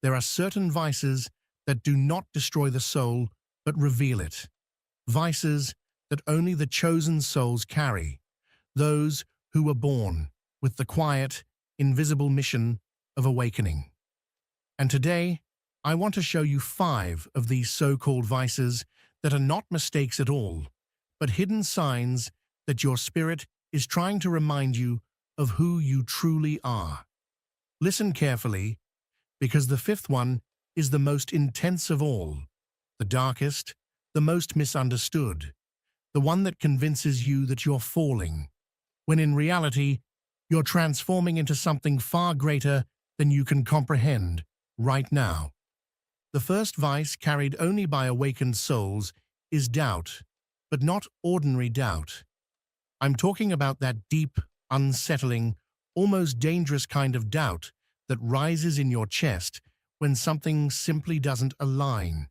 There are certain vices that do not destroy the soul, but reveal it. Vices that only the chosen souls carry, those who were born with the quiet, invisible mission of awakening. And today, I want to show you 5 of these so-called vices that are not mistakes at all, but hidden signs that your spirit is trying to remind you of who you truly are. Listen carefully, because the 5th one is the most intense of all, the darkest, the most misunderstood, the one that convinces you that you're falling, when in reality, you're transforming into something far greater than you can comprehend right now. The first vice carried only by awakened souls is doubt, but not ordinary doubt. I'm talking about that deep, unsettling, almost dangerous kind of doubt that rises in your chest when something simply doesn't align,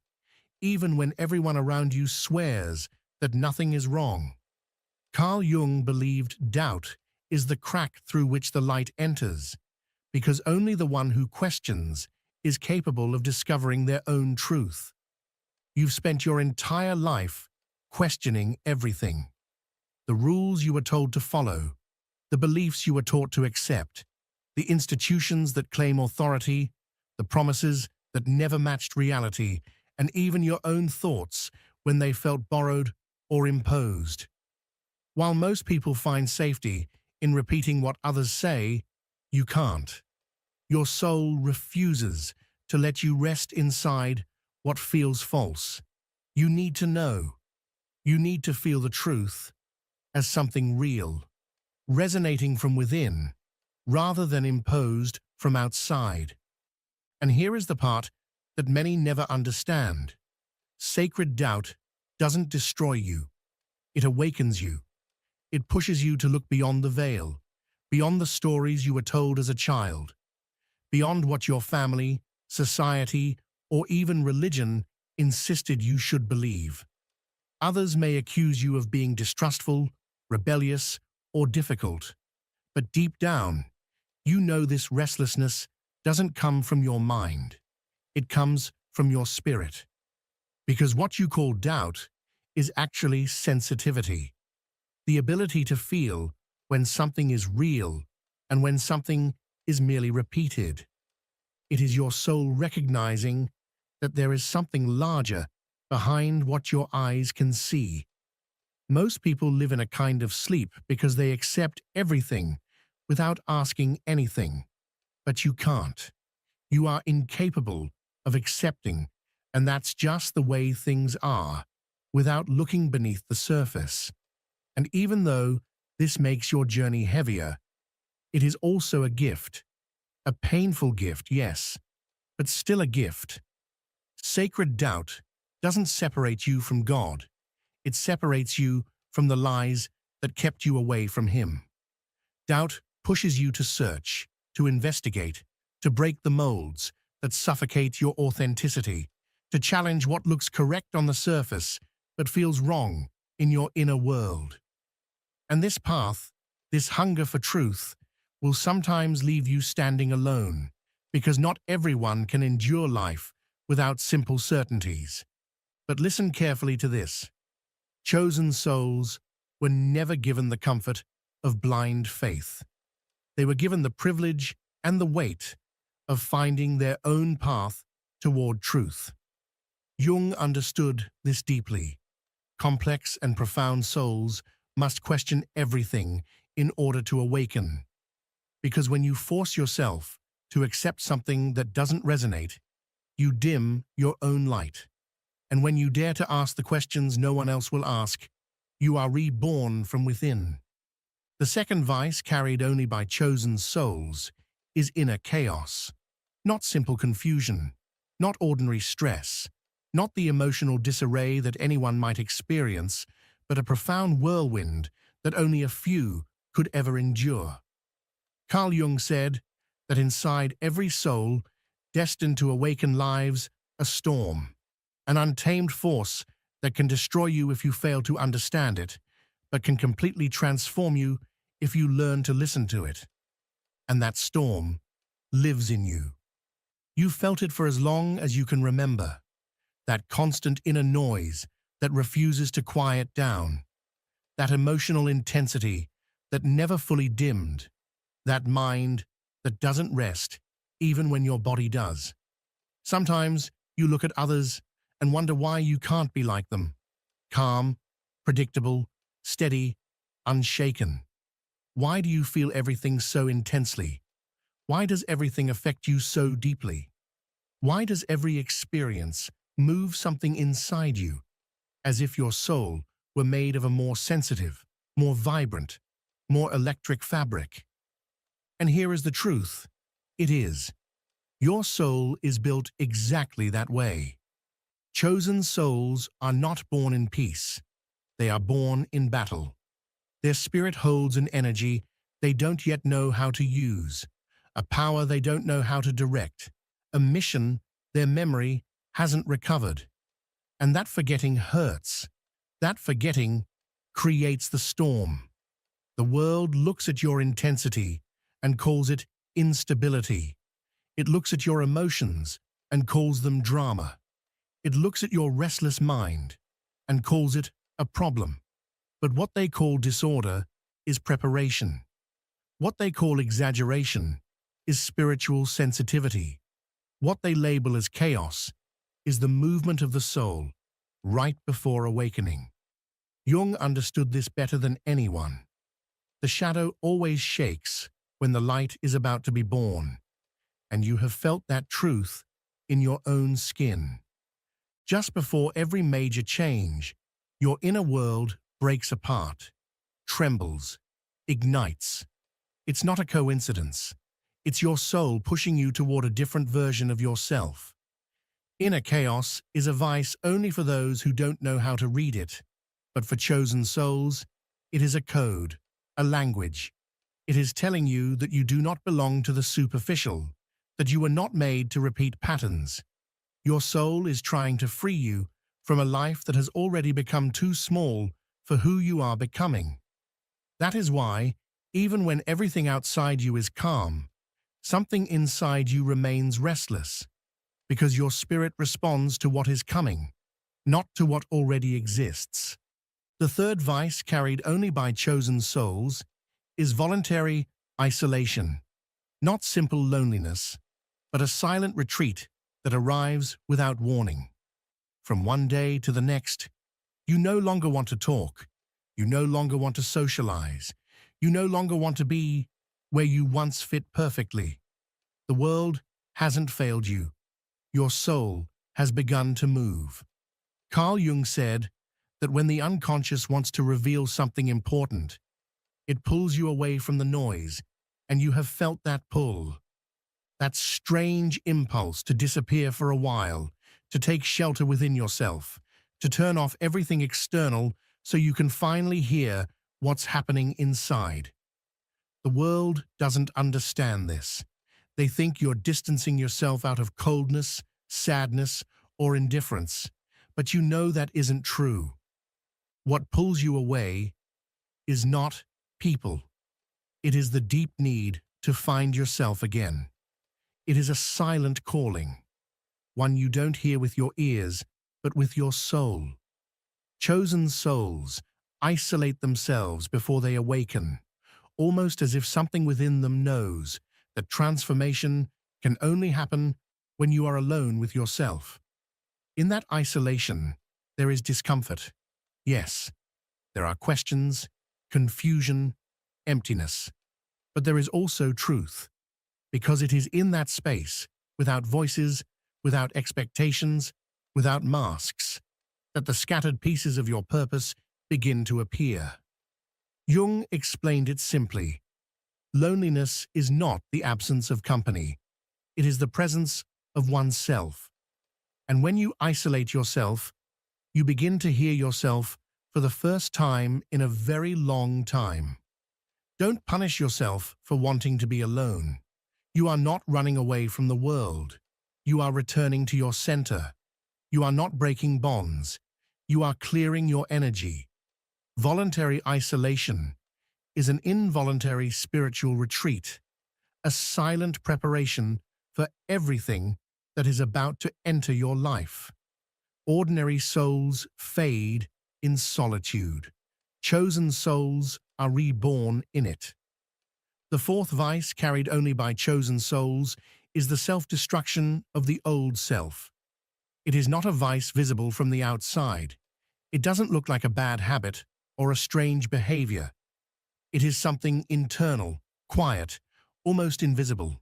even when everyone around you swears that nothing is wrong. Carl Jung believed doubt is the crack through which the light enters, because only the one who questions is capable of discovering their own truth. You've spent your entire life questioning everything. The rules you were told to follow, the beliefs you were taught to accept, the institutions that claim authority, the promises that never matched reality, and even your own thoughts when they felt borrowed or imposed. While most people find safety in repeating what others say, you can't. Your soul refuses to let you rest inside what feels false. You need to know. You need to feel the truth as something real, resonating from within, rather than imposed from outside. And here is the part that many never understand. Sacred doubt doesn't destroy you. It awakens you. It pushes you to look beyond the veil, beyond the stories you were told as a child, beyond what your family, society, or even religion insisted you should believe. Others may accuse you of being distrustful, rebellious, or difficult, but deep down, you know this restlessness doesn't come from your mind. It comes from your spirit. Because what you call doubt is actually sensitivity, the ability to feel when something is real and when something is merely repeated. It is your soul recognizing that there is something larger behind what your eyes can see. Most people live in a kind of sleep because they accept everything without asking anything. But you can't. You are incapable of accepting, and that's just the way things are, without looking beneath the surface. And even though this makes your journey heavier, it is also a gift. A painful gift, yes, but still a gift. Sacred doubt doesn't separate you from God. It separates you from the lies that kept you away from Him. Doubt pushes you to search, to investigate, to break the molds that suffocate your authenticity, to challenge what looks correct on the surface but feels wrong in your inner world. And this path, this hunger for truth, will sometimes leave you standing alone, because not everyone can endure life without simple certainties. But listen carefully to this. Chosen souls were never given the comfort of blind faith. They were given the privilege and the weight of finding their own path toward truth. Jung understood this deeply. Complex and profound souls must question everything in order to awaken. Because when you force yourself to accept something that doesn't resonate, you dim your own light. And when you dare to ask the questions no one else will ask, you are reborn from within. The second vice, carried only by chosen souls, is inner chaos. Not simple confusion, not ordinary stress, not the emotional disarray that anyone might experience, but a profound whirlwind that only a few could ever endure. Carl Jung said that inside every soul, destined to awaken, lives a storm, an untamed force that can destroy you if you fail to understand it, but can completely transform you if you learn to listen to it. And that storm lives in you. You felt it for as long as you can remember, that constant inner noise that refuses to quiet down, that emotional intensity that never fully dimmed, that mind that doesn't rest even when your body does. Sometimes you look at others and wonder why you can't be like them. Calm, predictable, steady, unshaken. Why do you feel everything so intensely? Why does everything affect you so deeply? Why does every experience move something inside you, as if your soul were made of a more sensitive, more vibrant, more electric fabric? And here is the truth. It is. Your soul is built exactly that way. Chosen souls are not born in peace. They are born in battle. Their spirit holds an energy they don't yet know how to use, a power they don't know how to direct, a mission their memory hasn't recovered. And that forgetting hurts. That forgetting creates the storm. The world looks at your intensity and calls it instability. It looks at your emotions and calls them drama. It looks at your restless mind and calls it a problem. But what they call disorder is preparation. What they call exaggeration is spiritual sensitivity. What they label as chaos is the movement of the soul right before awakening. Jung understood this better than anyone. The shadow always shakes when the light is about to be born, and you have felt that truth in your own skin. Just before every major change, your inner world breaks apart, trembles, ignites. It's not a coincidence. It's your soul pushing you toward a different version of yourself. Inner chaos is a vice only for those who don't know how to read it, but for chosen souls, it is a code, a language. It is telling you that you do not belong to the superficial, that you were not made to repeat patterns. Your soul is trying to free you from a life that has already become too small for who you are becoming. That is why, even when everything outside you is calm, something inside you remains restless, because your spirit responds to what is coming, not to what already exists. The third vice carried only by chosen souls is voluntary isolation, not simple loneliness, but a silent retreat that arrives without warning. From one day to the next, you no longer want to talk, you no longer want to socialize, you no longer want to be where you once fit perfectly. The world hasn't failed you. Your soul has begun to move. Carl Jung said that when the unconscious wants to reveal something important, it pulls you away from the noise, and you have felt that pull. That strange impulse to disappear for a while, to take shelter within yourself, to turn off everything external so you can finally hear what's happening inside. The world doesn't understand this. They think you're distancing yourself out of coldness, sadness, or indifference, but you know that isn't true. What pulls you away is not people. It is the deep need to find yourself again. It is a silent calling, one you don't hear with your ears, but with your soul. Chosen souls isolate themselves before they awaken, almost as if something within them knows that transformation can only happen when you are alone with yourself. In that isolation, there is discomfort. Yes, there are questions, confusion, emptiness. But there is also truth, because it is in that space, without voices, without expectations, without masks, that the scattered pieces of your purpose begin to appear. Jung explained it simply. Loneliness is not the absence of company. It is the presence of oneself. And when you isolate yourself, you begin to hear yourself for the first time in a very long time. Don't punish yourself for wanting to be alone. You are not running away from the world. You are returning to your center. You are not breaking bonds. You are clearing your energy. Voluntary isolation is an involuntary spiritual retreat, a silent preparation for everything that is about to enter your life. Ordinary souls fade in solitude. Chosen souls are reborn in it. The fourth vice, carried only by chosen souls, is the self-destruction of the old self. It is not a vice visible from the outside. It doesn't look like a bad habit or a strange behavior. It is something internal, quiet, almost invisible.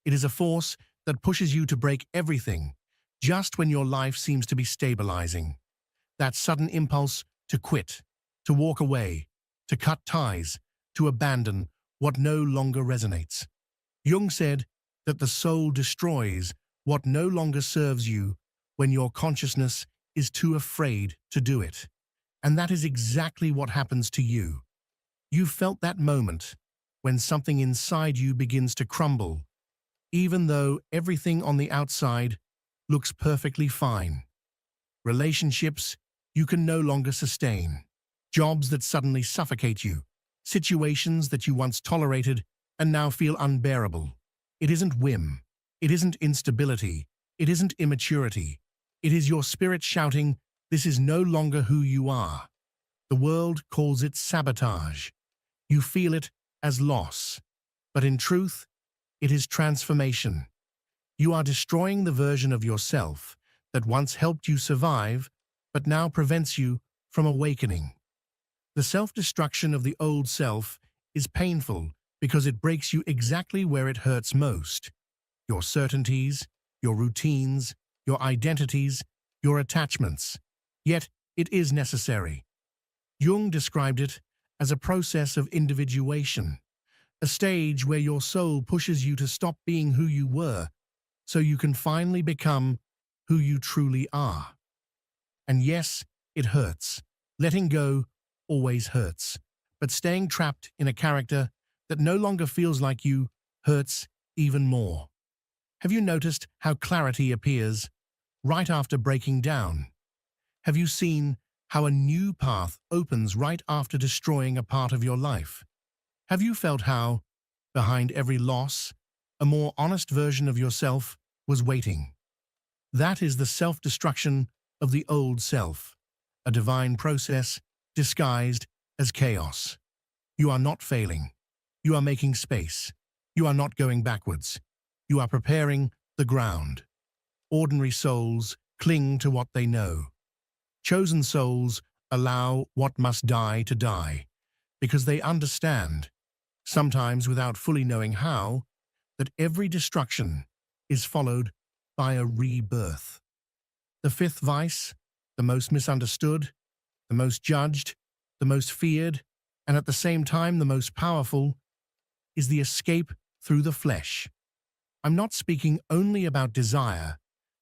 It is a force that pushes you to break everything, just when your life seems to be stabilizing. That sudden impulse to quit, to walk away, to cut ties, to abandon what no longer resonates. Jung said that the soul destroys what no longer serves you when your consciousness is too afraid to do it. And that is exactly what happens to you. You felt that moment when something inside you begins to crumble, even though everything on the outside looks perfectly fine. Relationships you can no longer sustain, jobs that suddenly suffocate you, situations that you once tolerated and now feel unbearable. It isn't whim, it isn't instability, it isn't immaturity. It is your spirit shouting, "This is no longer who you are." The world calls it sabotage. You feel it as loss, but in truth, it is transformation. You are destroying the version of yourself that once helped you survive, but now prevents you from awakening. The self-destruction of the old self is painful because it breaks you exactly where it hurts most. Your certainties, your routines, your identities, your attachments. Yet it is necessary. Jung described it as a process of individuation, a stage where your soul pushes you to stop being who you were so you can finally become who you truly are. And yes, it hurts. Letting go always hurts. But staying trapped in a character that no longer feels like you hurts even more. Have you noticed how clarity appears right after breaking down? Have you seen how a new path opens right after destroying a part of your life? Have you felt how, behind every loss, a more honest version of yourself was waiting? That is the self-destruction of the old self, a divine process disguised as chaos. You are not failing. You are making space. You are not going backwards. You are preparing the ground. Ordinary souls cling to what they know. Chosen souls allow what must die to die, because they understand, sometimes without fully knowing how, that every destruction is followed by a rebirth. The fifth vice, the most misunderstood, the most judged, the most feared, and at the same time the most powerful, is the escape through the flesh. I'm not speaking only about desire,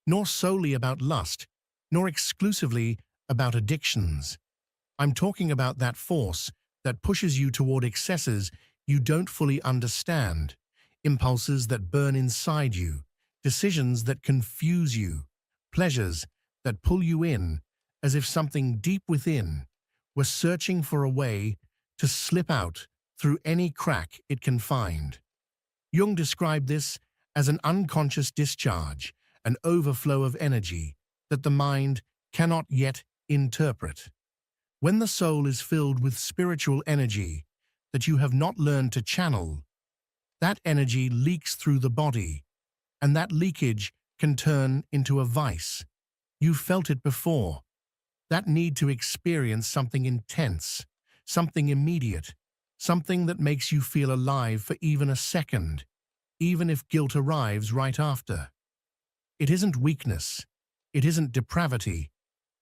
nor solely about lust, nor exclusively about addictions. I'm talking about that force that pushes you toward excesses you don't fully understand, impulses that burn inside you, decisions that confuse you, pleasures that pull you in as if something deep within were searching for a way to slip out through any crack it can find. Jung described this as an unconscious discharge, an overflow of energy that the mind cannot yet interpret. When the soul is filled with spiritual energy that you have not learned to channel, that energy leaks through the body, and that leakage can turn into a vice. You've felt it before. That need to experience something intense, something immediate, something that makes you feel alive for even a second, even if guilt arrives right after. It isn't weakness. It isn't depravity.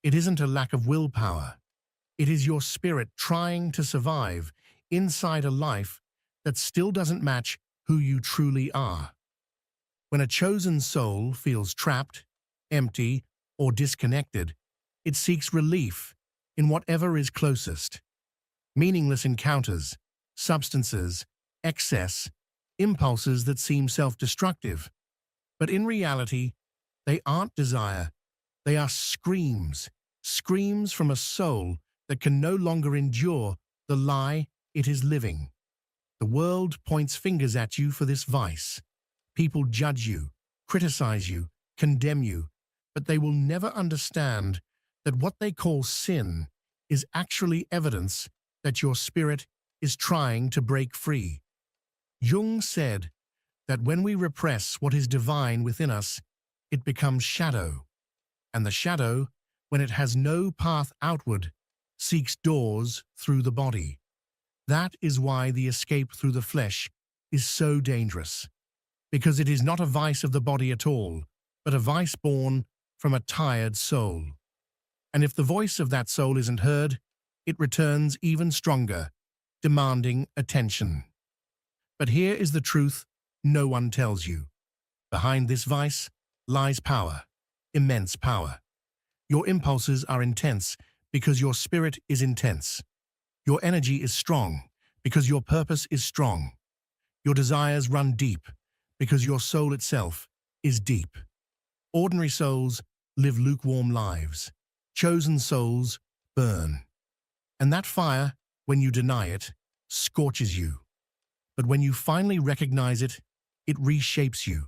It isn't a lack of willpower. It is your spirit trying to survive inside a life that still doesn't match who you truly are. When a chosen soul feels trapped, empty, or disconnected, it seeks relief in whatever is closest. Meaningless encounters, substances, excess, impulses that seem self-destructive. But in reality, they aren't desire. They are screams, screams from a soul that can no longer endure the lie it is living. The world points fingers at you for this vice. People judge you, criticize you, condemn you, but they will never understand that what they call sin is actually evidence that your spirit is trying to break free. Jung said that when we repress what is divine within us, it becomes shadow, and the shadow, when it has no path outward, seeks doors through the body. That is why the escape through the flesh is so dangerous, because it is not a vice of the body at all, but a vice born from a tired soul. And if the voice of that soul isn't heard, it returns even stronger, demanding attention. But here is the truth no one tells you. Behind this vice lies power, immense power. Your impulses are intense because your spirit is intense. Your energy is strong because your purpose is strong. Your desires run deep because your soul itself is deep. Ordinary souls live lukewarm lives. Chosen souls burn. And that fire, when you deny it, scorches you. But when you finally recognize it, it reshapes you.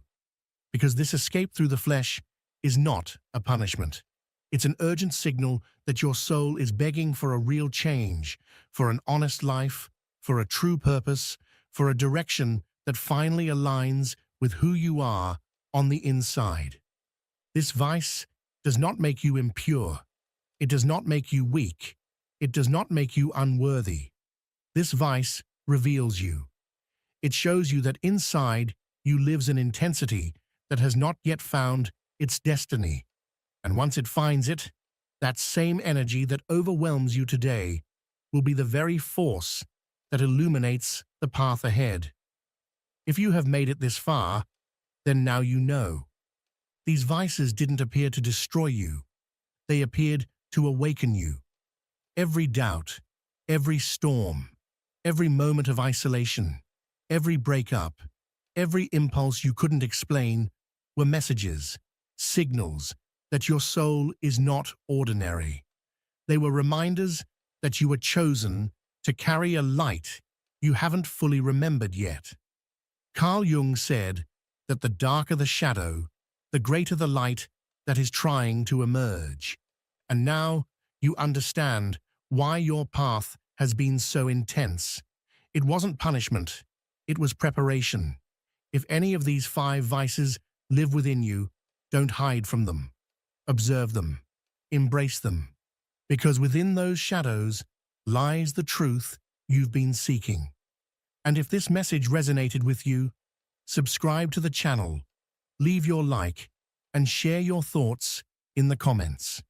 Because this escape through the flesh is not a punishment. It's an urgent signal that your soul is begging for a real change, for an honest life, for a true purpose, for a direction that finally aligns with who you are on the inside. This vice does not make you impure. It does not make you weak. It does not make you unworthy. This vice reveals you. It shows you that inside you lives an intensity that has not yet found its destiny. And once it finds it, that same energy that overwhelms you today will be the very force that illuminates the path ahead. If you have made it this far, then now you know. These vices didn't appear to destroy you. They appeared to awaken you. Every doubt, every storm, every moment of isolation, every breakup, every impulse you couldn't explain were messages, signals that your soul is not ordinary. They were reminders that you were chosen to carry a light you haven't fully remembered yet. Carl Jung said that the darker the shadow, the greater the light that is trying to emerge. And now you understand why your path has been so intense. It wasn't punishment, it was preparation. If any of these 5 vices live within you, don't hide from them. Observe them, embrace them, because within those shadows lies the truth you've been seeking. And if this message resonated with you, subscribe to the channel, leave your like, and share your thoughts in the comments.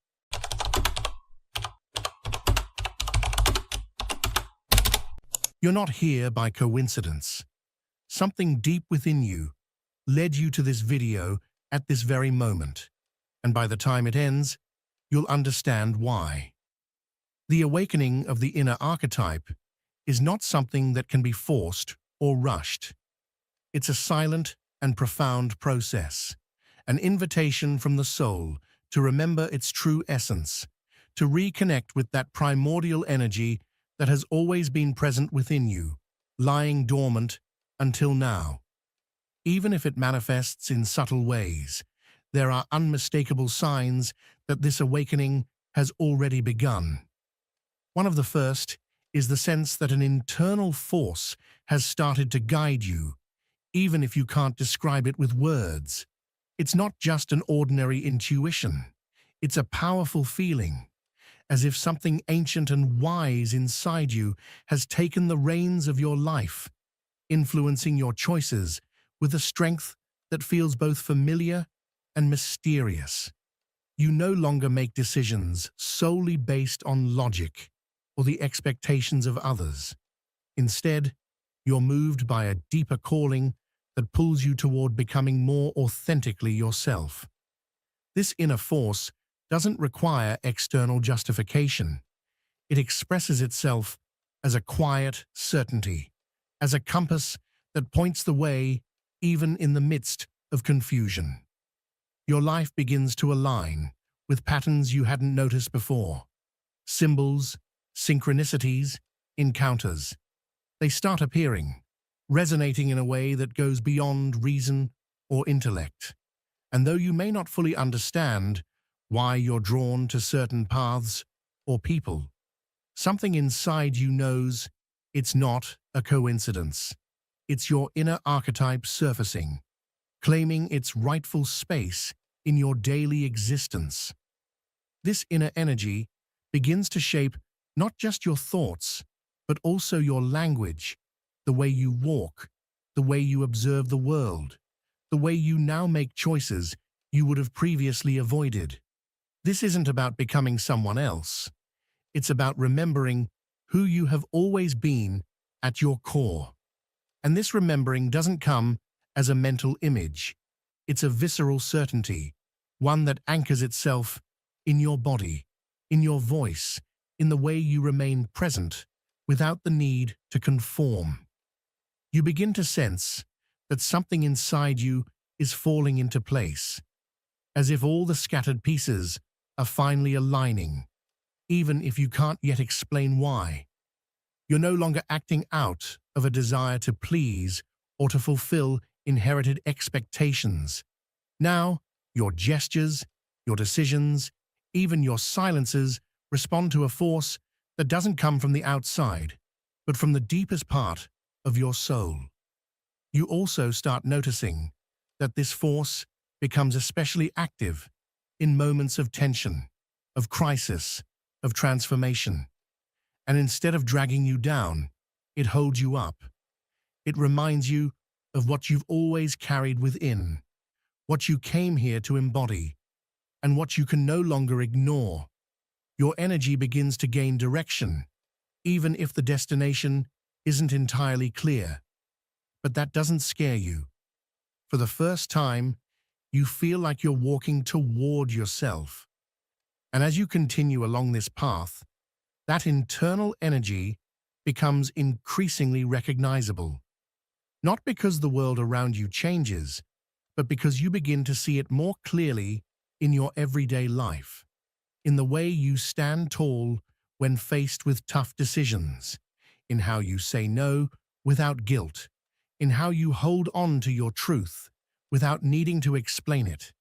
You're not here by coincidence. Something deep within you led you to this video at this very moment. And by the time it ends, you'll understand why. The awakening of the inner archetype is not something that can be forced or rushed. It's a silent and profound process, an invitation from the soul to remember its true essence, to reconnect with that primordial energy that has always been present within you, lying dormant until now. Even if it manifests in subtle ways, there are unmistakable signs that this awakening has already begun. One of the first is the sense that an internal force has started to guide you, even if you can't describe it with words. It's not just an ordinary intuition. It's a powerful feeling, as if something ancient and wise inside you has taken the reins of your life, influencing your choices with a strength that feels both familiar and mysterious. You no longer make decisions solely based on logic or the expectations of others. Instead, you're moved by a deeper calling that pulls you toward becoming more authentically yourself. This inner force doesn't require external justification. It expresses itself as a quiet certainty, as a compass that points the way even in the midst of confusion. Your life begins to align with patterns you hadn't noticed before. Symbols, synchronicities, encounters. They start appearing, resonating in a way that goes beyond reason or intellect. And though you may not fully understand why you're drawn to certain paths or people, something inside you knows it's not a coincidence. It's your inner archetype surfacing, claiming its rightful space in your daily existence. This inner energy begins to shape not just your thoughts, but also your language, the way you walk, the way you observe the world, the way you now make choices you would have previously avoided. This isn't about becoming someone else. It's about remembering who you have always been at your core. And this remembering doesn't come as a mental image. It's a visceral certainty, one that anchors itself in your body, in your voice, in the way you remain present without the need to conform. You begin to sense that something inside you is falling into place, as if all the scattered pieces are finally aligning, even if you can't yet explain why. You're no longer acting out of a desire to please or to fulfill inherited expectations. Now, your gestures, your decisions, even your silences respond to a force that doesn't come from the outside, but from the deepest part of your soul. You also start noticing that this force becomes especially active in moments of tension, of crisis, of transformation. And instead of dragging you down, it holds you up. It reminds you of what you've always carried within, what you came here to embody, and what you can no longer ignore. Your energy begins to gain direction, even if the destination isn't entirely clear. But that doesn't scare you. For the first time, you feel like you're walking toward yourself. And as you continue along this path, that internal energy becomes increasingly recognizable. Not because the world around you changes, but because you begin to see it more clearly in your everyday life, in the way you stand tall when faced with tough decisions, in how you say no without guilt, in how you hold on to your truth without needing to explain it.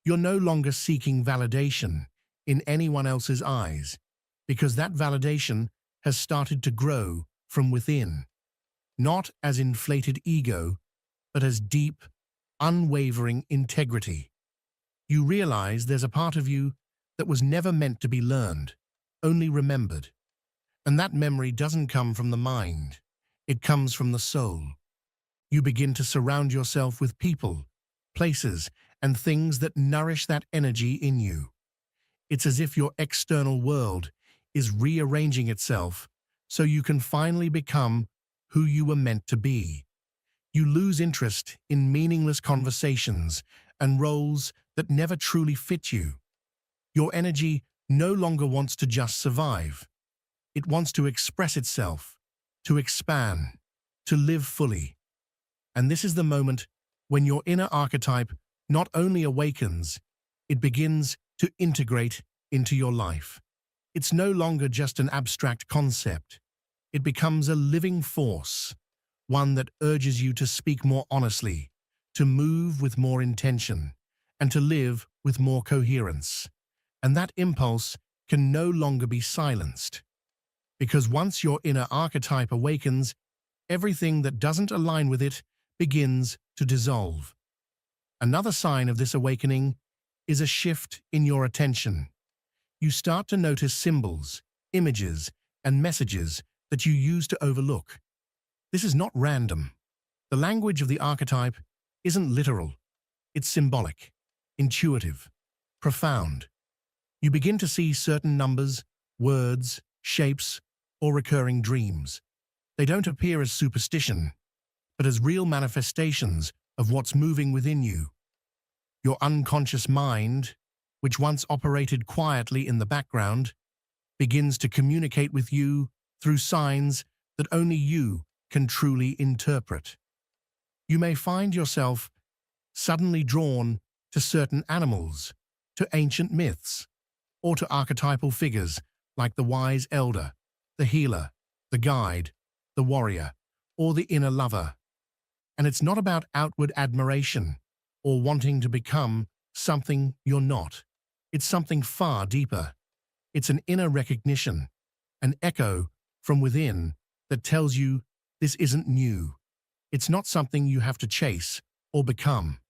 You're no longer seeking validation in anyone else's eyes, because that validation has started to grow from within, not as inflated ego, but as deep, unwavering integrity. You realize there's a part of you that was never meant to be learned, only remembered. And that memory doesn't come from the mind, it comes from the soul. You begin to surround yourself with people, places, and things that nourish that energy in you. It's as if your external world is rearranging itself so you can finally become who you were meant to be. You lose interest in meaningless conversations and roles that never truly fit you. Your energy no longer wants to just survive. It wants to express itself, to expand, to live fully. And this is the moment when your inner archetype not only awakens, it begins to integrate into your life. It's no longer just an abstract concept. It becomes a living force, one that urges you to speak more honestly, to move with more intention, and to live with more coherence. And that impulse can no longer be silenced. Because once your inner archetype awakens, everything that doesn't align with it begins to dissolve. Another sign of this awakening is a shift in your attention. You start to notice symbols, images, and messages that you used to overlook. This is not random. The language of the archetype isn't literal. It's symbolic, intuitive, profound. You begin to see certain numbers, words, shapes, or recurring dreams. They don't appear as superstition, but as real manifestations of what's moving within you. Your unconscious mind, which once operated quietly in the background, begins to communicate with you through signs that only you can truly interpret. You may find yourself suddenly drawn to certain animals, to ancient myths, or to archetypal figures like the wise elder, the healer, the guide, the warrior, or the inner lover. And it's not about outward admiration or wanting to become something you're not. It's something far deeper. It's an inner recognition, an echo from within that tells you this isn't new. It's not something you have to chase or become.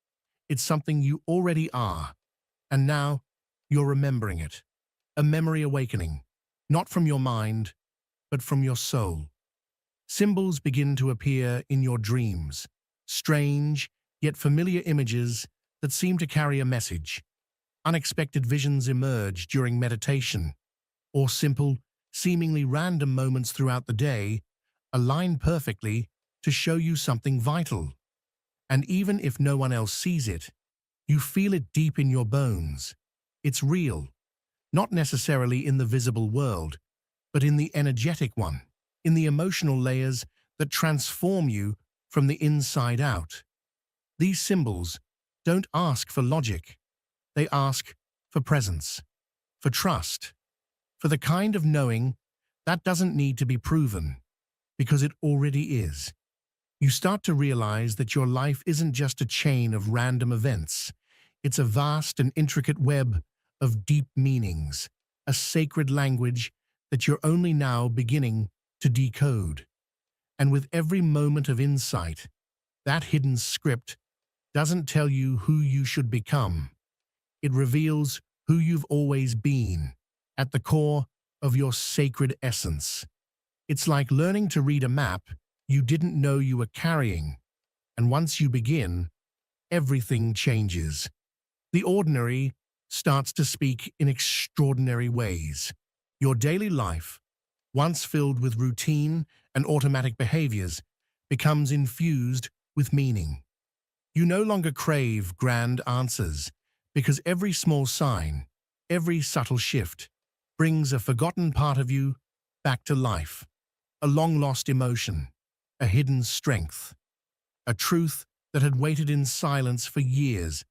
It's something you already are. And now you're remembering it. A memory awakening, not from your mind, but from your soul. Symbols begin to appear in your dreams, strange yet familiar images that seem to carry a message. Unexpected visions emerge during meditation, or simple, seemingly random moments throughout the day align perfectly to show you something vital. And even if no one else sees it, you feel it deep in your bones. It's real, not necessarily in the visible world, but in the energetic one, in the emotional layers that transform you from the inside out. These symbols don't ask for logic. They ask for presence, for trust, for the kind of knowing that doesn't need to be proven, because it already is. You start to realize that your life isn't just a chain of random events. It's a vast and intricate web of deep meanings, a sacred language that you're only now beginning to decode. And with every moment of insight, that hidden script doesn't tell you who you should become. It reveals who you've always been, at the core of your sacred essence. It's like learning to read a map you didn't know you were carrying, and once you begin, everything changes. The ordinary starts to speak in extraordinary ways. Your daily life, once filled with routine and automatic behaviors, becomes infused with meaning. You no longer crave grand answers, because every small sign, every subtle shift, brings a forgotten part of you back to life, a long-lost emotion, a hidden strength, a truth that had waited in silence for years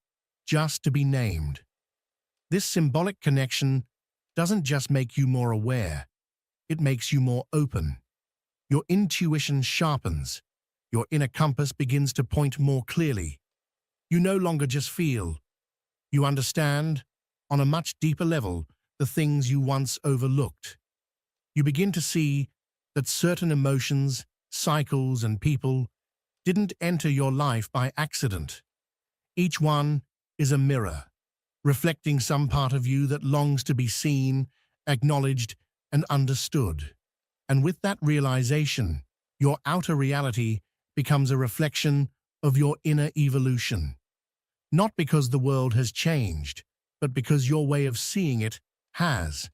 just to be named. This symbolic connection doesn't just make you more aware, it makes you more open. Your intuition sharpens, your inner compass begins to point more clearly. You no longer just feel, you understand, on a much deeper level, the things you once overlooked. You begin to see that certain emotions, cycles, and people didn't enter your life by accident. Each one is a mirror, reflecting some part of you that longs to be seen, acknowledged, and understood. And with that realization, your outer reality becomes a reflection of your inner evolution. Not because the world has changed, but because your way of seeing it has.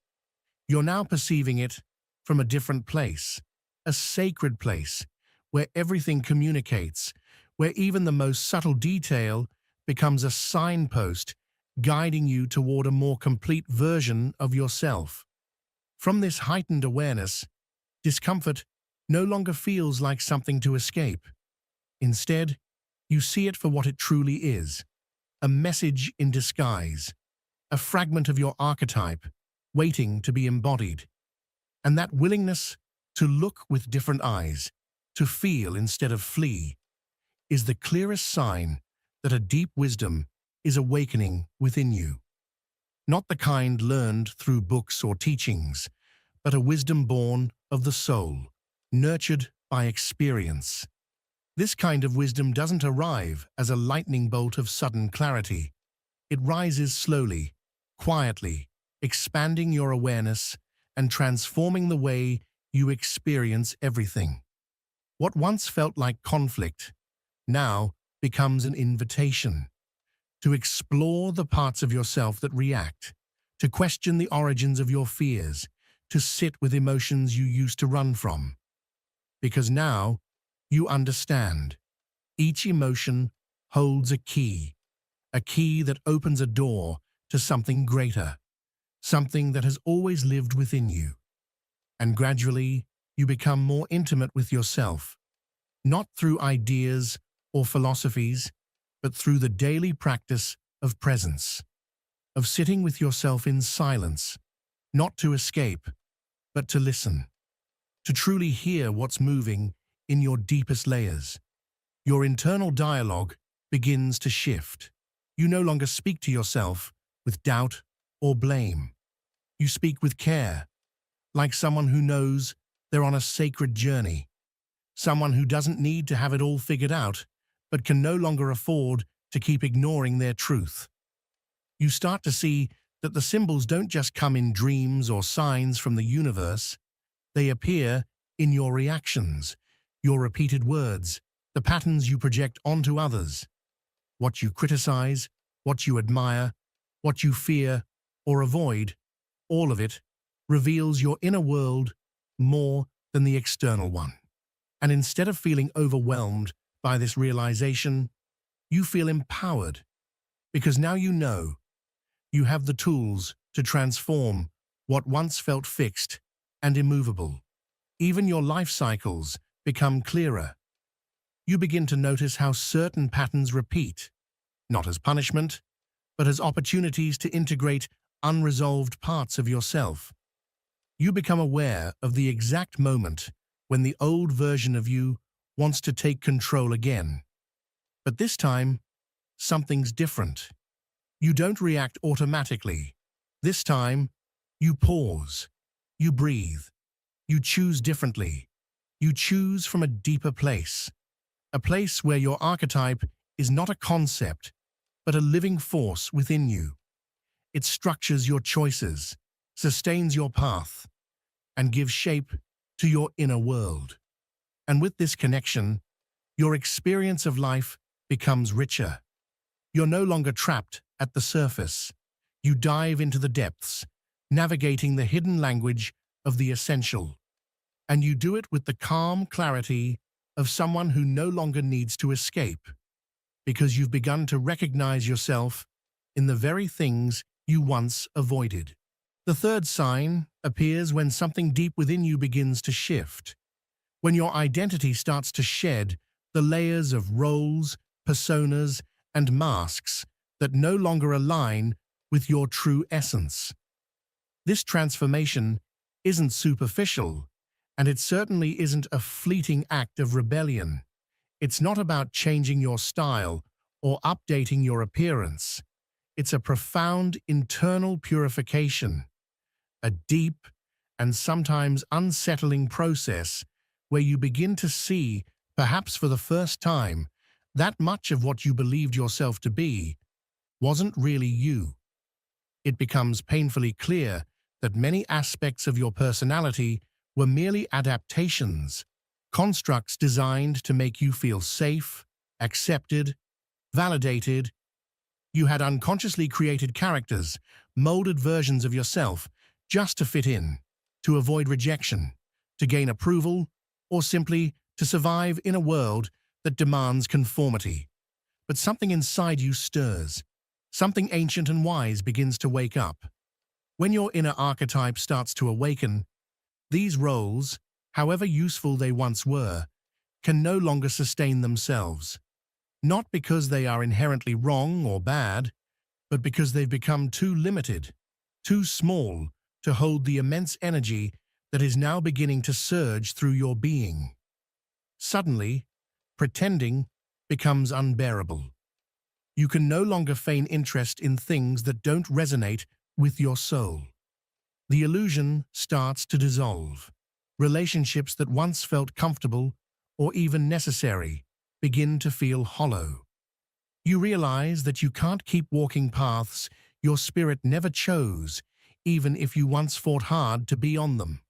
You're now perceiving it from a different place, a sacred place, where everything communicates, where even the most subtle detail becomes a signpost guiding you toward a more complete version of yourself. From this heightened awareness, discomfort no longer feels like something to escape. Instead, you see it for what it truly is, a message in disguise, a fragment of your archetype waiting to be embodied. And that willingness to look with different eyes, to feel instead of flee, is the clearest sign that a deep wisdom is awakening within you. Not the kind learned through books or teachings, but a wisdom born of the soul, nurtured by experience. This kind of wisdom doesn't arrive as a lightning bolt of sudden clarity. It rises slowly, quietly, expanding your awareness and transforming the way you experience everything. What once felt like conflict now becomes an invitation to explore the parts of yourself that react, to question the origins of your fears, to sit with emotions you used to run from. Because now you understand. Each emotion holds a key that opens a door to something greater, something that has always lived within you. And gradually, you become more intimate with yourself, not through ideas or philosophies, but through the daily practice of presence, of sitting with yourself in silence, not to escape, but to listen, to truly hear what's moving in your deepest layers. Your internal dialogue begins to shift. You no longer speak to yourself with doubt or blame. You speak with care, like someone who knows they're on a sacred journey, someone who doesn't need to have it all figured out, but can no longer afford to keep ignoring their truth. You start to see that the symbols don't just come in dreams or signs from the universe, they appear in your reactions, your repeated words, the patterns you project onto others, what you criticize, what you admire, what you fear or avoid, all of it reveals your inner world more than the external one. And instead of feeling overwhelmed by this realization, you feel empowered because now you know you have the tools to transform what once felt fixed and immovable. Even your life cycles become clearer. You begin to notice how certain patterns repeat, not as punishment, but as opportunities to integrate unresolved parts of yourself. You become aware of the exact moment when the old version of you wants to take control again. But this time, something's different. You don't react automatically. This time, you pause, you breathe, you choose differently. You choose from a deeper place, a place where your archetype is not a concept, but a living force within you. It structures your choices, sustains your path, and gives shape to your inner world. And with this connection, your experience of life becomes richer. You're no longer trapped at the surface. You dive into the depths, navigating the hidden language of the essential. And you do it with the calm clarity of someone who no longer needs to escape, because you've begun to recognize yourself in the very things you once avoided. The third sign appears when something deep within you begins to shift, when your identity starts to shed the layers of roles, personas, and masks that no longer align with your true essence. This transformation isn't superficial, and it certainly isn't a fleeting act of rebellion. It's not about changing your style or updating your appearance. It's a profound internal purification, a deep and sometimes unsettling process where you begin to see, perhaps for the first time, that much of what you believed yourself to be wasn't really you. It becomes painfully clear that many aspects of your personality were merely adaptations, constructs designed to make you feel safe, accepted, validated. You had unconsciously created characters, molded versions of yourself, just to fit in, to avoid rejection, to gain approval, or simply to survive in a world that demands conformity. But something inside you stirs. Something ancient and wise begins to wake up. When your inner archetype starts to awaken, these roles, however useful they once were, can no longer sustain themselves. Not because they are inherently wrong or bad, but because they've become too limited, too small to hold the immense energy that is now beginning to surge through your being. Suddenly, pretending becomes unbearable. You can no longer feign interest in things that don't resonate with your soul. The illusion starts to dissolve. Relationships that once felt comfortable or even necessary begin to feel hollow. You realize that you can't keep walking paths your spirit never chose, even if you once fought hard to be on them.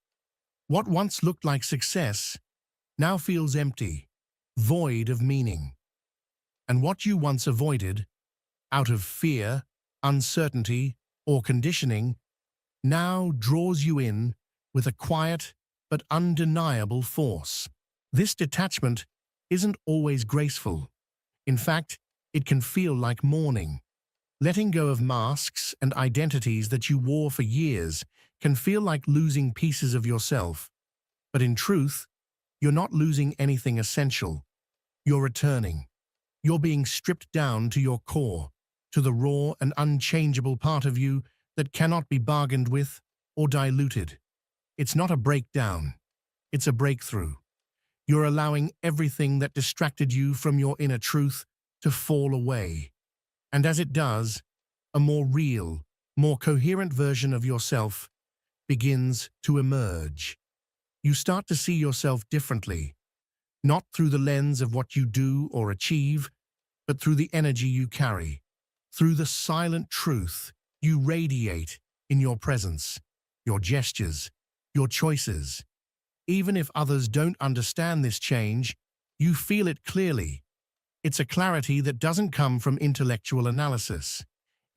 What once looked like success now feels empty, void of meaning. And what you once avoided, out of fear, uncertainty, or conditioning, now draws you in with a quiet but undeniable force. This detachment isn't always graceful. In fact, it can feel like mourning. Letting go of masks and identities that you wore for years can feel like losing pieces of yourself. But in truth, you're not losing anything essential. You're returning. You're being stripped down to your core, to the raw and unchangeable part of you that cannot be bargained with or diluted. It's not a breakdown. It's a breakthrough. You're allowing everything that distracted you from your inner truth to fall away. And as it does, a more real, more coherent version of yourself begins to emerge. You start to see yourself differently, not through the lens of what you do or achieve, but through the energy you carry, through the silent truth you radiate in your presence, your gestures, your choices. Even if others don't understand this change, you feel it clearly. It's a clarity that doesn't come from intellectual analysis.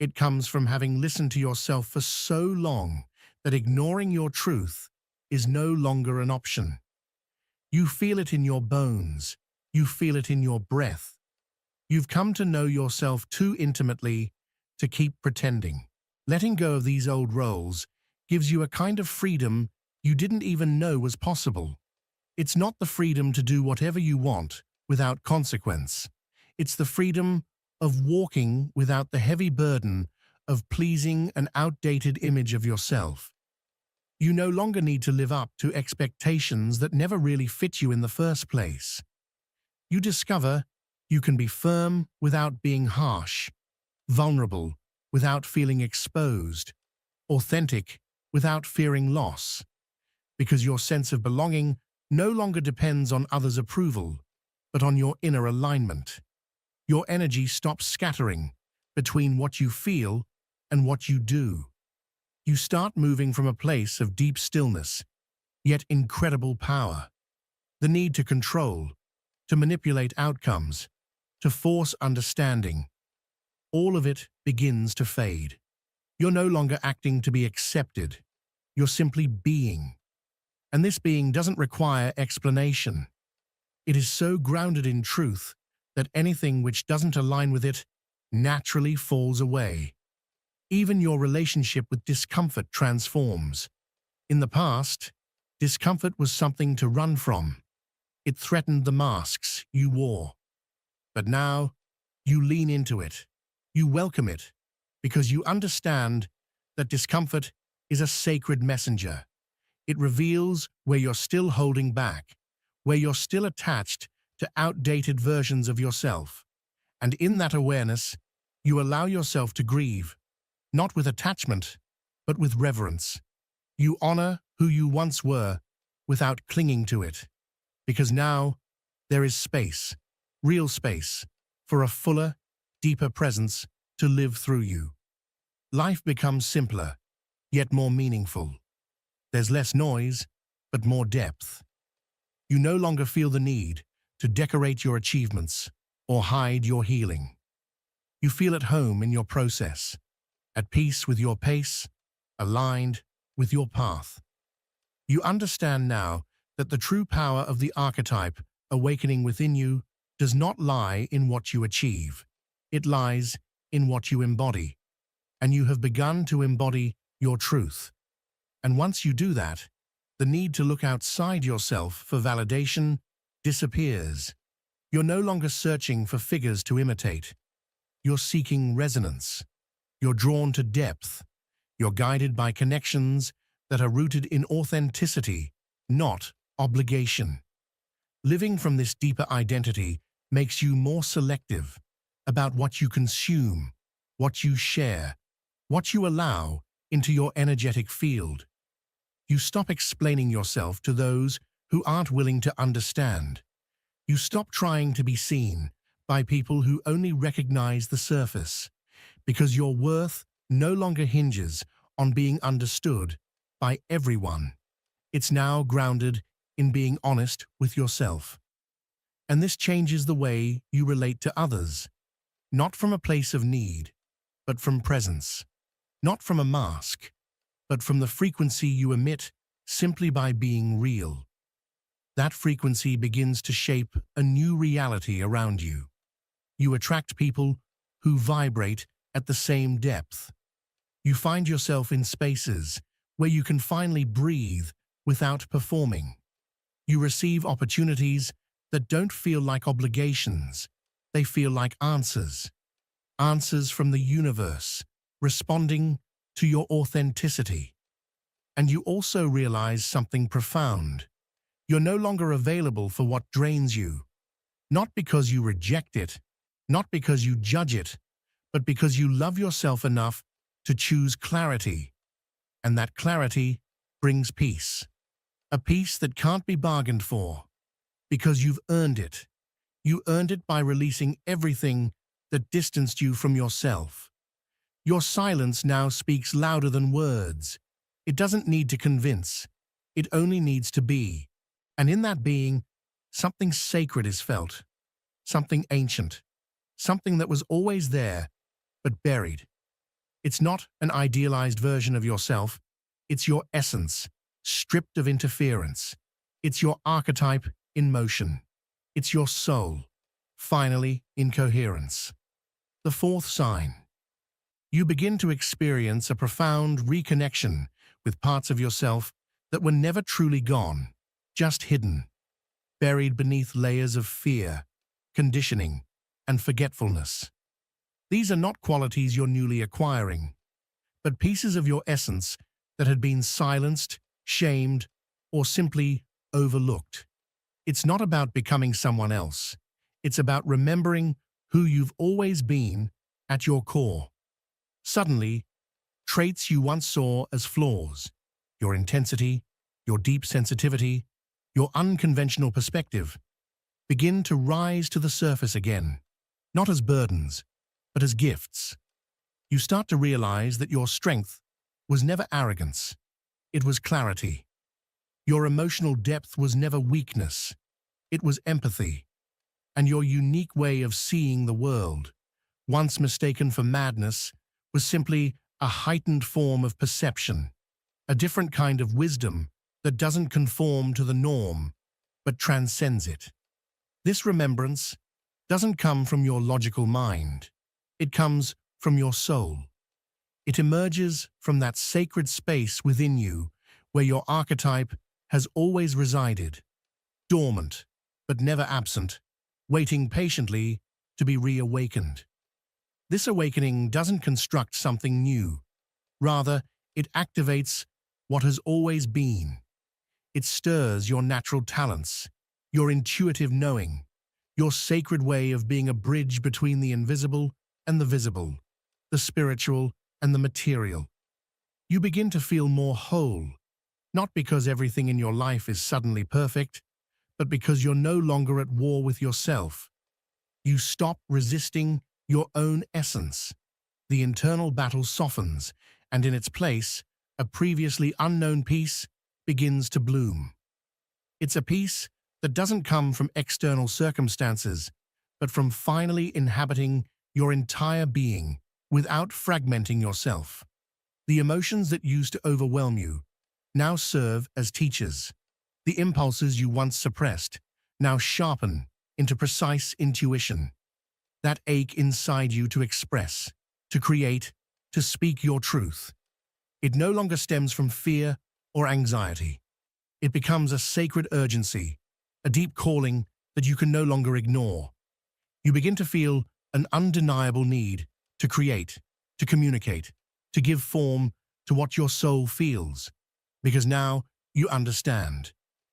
It comes from having listened to yourself for so long that ignoring your truth is no longer an option. You feel it in your bones. You feel it in your breath. You've come to know yourself too intimately to keep pretending. Letting go of these old roles gives you a kind of freedom you didn't even know was possible. It's not the freedom to do whatever you want without consequence. It's the freedom of walking without the heavy burden of pleasing an outdated image of yourself. You no longer need to live up to expectations that never really fit you in the first place. You discover you can be firm without being harsh, vulnerable without feeling exposed, authentic without fearing loss, because your sense of belonging no longer depends on others' approval, but on your inner alignment. Your energy stops scattering between what you feel and what you do. You start moving from a place of deep stillness, yet incredible power. The need to control, to manipulate outcomes, to force understanding. All of it begins to fade. You're no longer acting to be accepted. You're simply being. And this being doesn't require explanation. It is so grounded in truth that anything which doesn't align with it naturally falls away. Even your relationship with discomfort transforms. In the past, discomfort was something to run from. It threatened the masks you wore. But now, you lean into it. You welcome it, because you understand that discomfort is a sacred messenger. It reveals where you're still holding back, where you're still attached to outdated versions of yourself. And in that awareness, you allow yourself to grieve, not with attachment, but with reverence. You honor who you once were without clinging to it, because now there is space, real space, for a fuller, deeper presence to live through you. Life becomes simpler, yet more meaningful. There's less noise, but more depth. You no longer feel the need to decorate your achievements or hide your healing. You feel at home in your process, at peace with your pace, aligned with your path. You understand now that the true power of the archetype awakening within you does not lie in what you achieve. It lies in what you embody. And you have begun to embody your truth. And once you do that, the need to look outside yourself for validation disappears. You're no longer searching for figures to imitate. You're seeking resonance. You're drawn to depth. You're guided by connections that are rooted in authenticity, not obligation. Living from this deeper identity makes you more selective about what you consume, what you share, what you allow into your energetic field. You stop explaining yourself to those who aren't willing to understand. You stop trying to be seen by people who only recognize the surface, because your worth no longer hinges on being understood by everyone. It's now grounded in being honest with yourself. And this changes the way you relate to others, not from a place of need, but from presence, not from a mask, but from the frequency you emit simply by being real. That frequency begins to shape a new reality around you. You attract people who vibrate at the same depth. You find yourself in spaces where you can finally breathe without performing. You receive opportunities that don't feel like obligations. They feel like answers. Answers from the universe, responding to your authenticity. And you also realize something profound. You're no longer available for what drains you, not because you reject it, not because you judge it, but because you love yourself enough to choose clarity, and that clarity brings peace. A peace that can't be bargained for, because you've earned it. You earned it by releasing everything that distanced you from yourself. Your silence now speaks louder than words. It doesn't need to convince. It only needs to be. And in that being, something sacred is felt, something ancient, something that was always there, but buried. It's not an idealized version of yourself. It's your essence, stripped of interference. It's your archetype in motion. It's your soul, finally in coherence. The fourth sign. You begin to experience a profound reconnection with parts of yourself that were never truly gone, just hidden, buried beneath layers of fear, conditioning, and forgetfulness. These are not qualities you're newly acquiring, but pieces of your essence that had been silenced, shamed, or simply overlooked. It's not about becoming someone else. It's about remembering who you've always been at your core. Suddenly, traits you once saw as flaws, your intensity, your deep sensitivity, your unconventional perspective, begin to rise to the surface again, not as burdens, but as gifts. You start to realize that your strength was never arrogance, it was clarity. Your emotional depth was never weakness, it was empathy. And your unique way of seeing the world, once mistaken for madness, was simply a heightened form of perception, a different kind of wisdom that doesn't conform to the norm, but transcends it. This remembrance doesn't come from your logical mind. It comes from your soul. It emerges from that sacred space within you where your archetype has always resided, dormant, but never absent, waiting patiently to be reawakened. This awakening doesn't construct something new. Rather, it activates what has always been. It stirs your natural talents, your intuitive knowing, your sacred way of being a bridge between the invisible and the visible, the spiritual and the material. You begin to feel more whole, not because everything in your life is suddenly perfect, but because you're no longer at war with yourself. You stop resisting your own essence. The internal battle softens, and in its place, a previously unknown peace begins to bloom. It's a peace that doesn't come from external circumstances, but from finally inhabiting your entire being without fragmenting yourself. The emotions that used to overwhelm you now serve as teachers. The impulses you once suppressed now sharpen into precise intuition. That ache inside you to express, to create, to speak your truth. It no longer stems from fear or anxiety. It becomes a sacred urgency, a deep calling that you can no longer ignore. You begin to feel an undeniable need to create, to communicate, to give form to what your soul feels, because now you understand.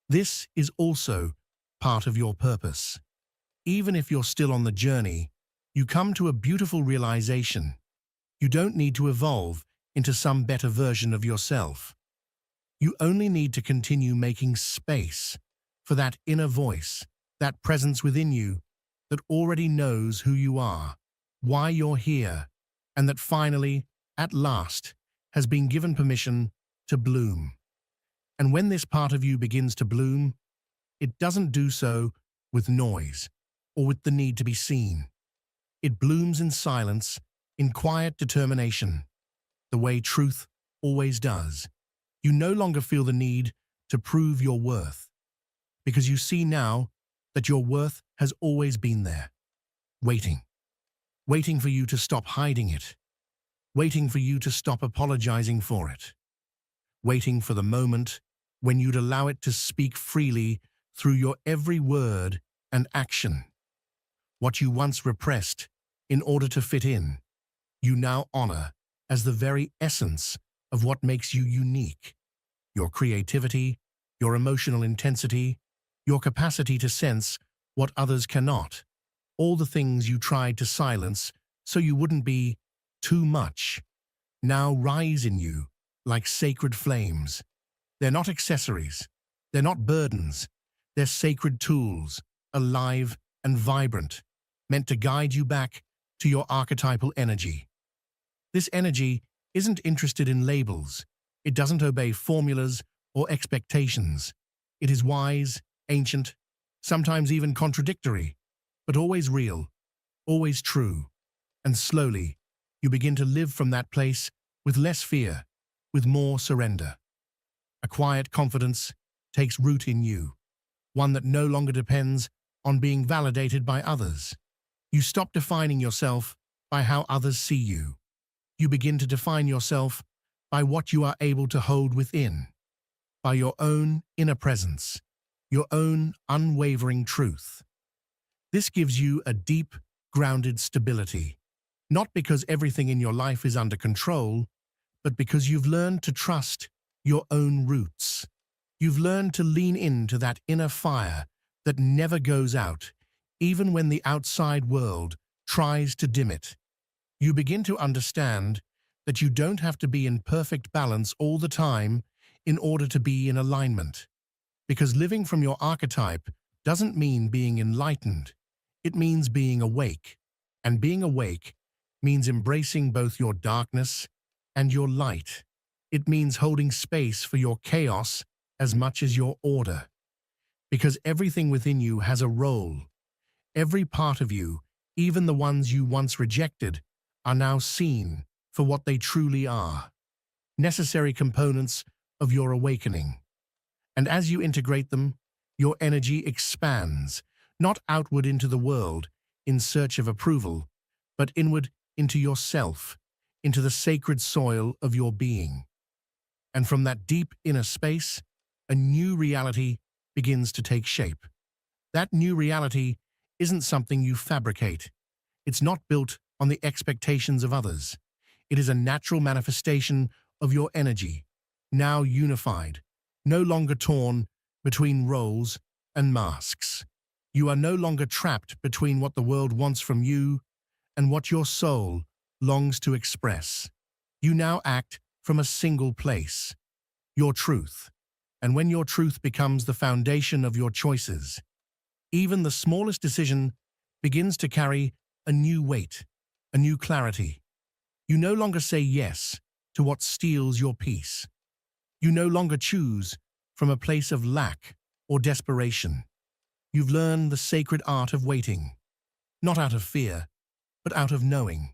This is also part of your purpose. Even if you're still on the journey, you come to a beautiful realization. You don't need to evolve into some better version of yourself. You only need to continue making space for that inner voice, that presence within you that already knows who you are, why you're here, and that finally, at last, has been given permission to bloom. And when this part of you begins to bloom, it doesn't do so with noise or with the need to be seen. It blooms in silence, in quiet determination, the way truth always does. You no longer feel the need to prove your worth, because you see now that your worth has always been there, waiting for you to stop hiding it, waiting for you to stop apologizing for it, waiting for the moment when you'd allow it to speak freely through your every word and action. What you once repressed in order to fit in, you now honor as the very essence of what makes you unique. Your creativity, your emotional intensity, your capacity to sense what others cannot, all the things you tried to silence so you wouldn't be too much, now rise in you like sacred flames. They're not accessories. They're not burdens. They're sacred tools, alive and vibrant, meant to guide you back to your archetypal energy. This energy isn't interested in labels. It doesn't obey formulas or expectations. It is wise, ancient, sometimes even contradictory, but always real, always true. And slowly, you begin to live from that place with less fear, with more surrender. A quiet confidence takes root in you, one that no longer depends on being validated by others. You stop defining yourself by how others see you. You begin to define yourself by what you are able to hold within, by your own inner presence, your own unwavering truth. This gives you a deep, grounded stability, not because everything in your life is under control, but because you've learned to trust your own roots. You've learned to lean into that inner fire that never goes out, even when the outside world tries to dim it. You begin to understand that you don't have to be in perfect balance all the time in order to be in alignment. Because living from your archetype doesn't mean being enlightened. It means being awake. And being awake means embracing both your darkness and your light. It means holding space for your chaos as much as your order. Because everything within you has a role. Every part of you, even the ones you once rejected, are now seen for what they truly are. Necessary components of your awakening. And as you integrate them, your energy expands, not outward into the world in search of approval, but inward into yourself, into the sacred soil of your being. And from that deep inner space, a new reality begins to take shape. That new reality isn't something you fabricate. It's not built on the expectations of others. It is a natural manifestation of your energy, now unified, no longer torn between roles and masks. You are no longer trapped between what the world wants from you and what your soul longs to express. You now act from a single place, your truth. And when your truth becomes the foundation of your choices, even the smallest decision begins to carry a new weight, a new clarity. You no longer say yes to what steals your peace. You no longer choose from a place of lack or desperation. You've learned the sacred art of waiting, not out of fear, but out of knowing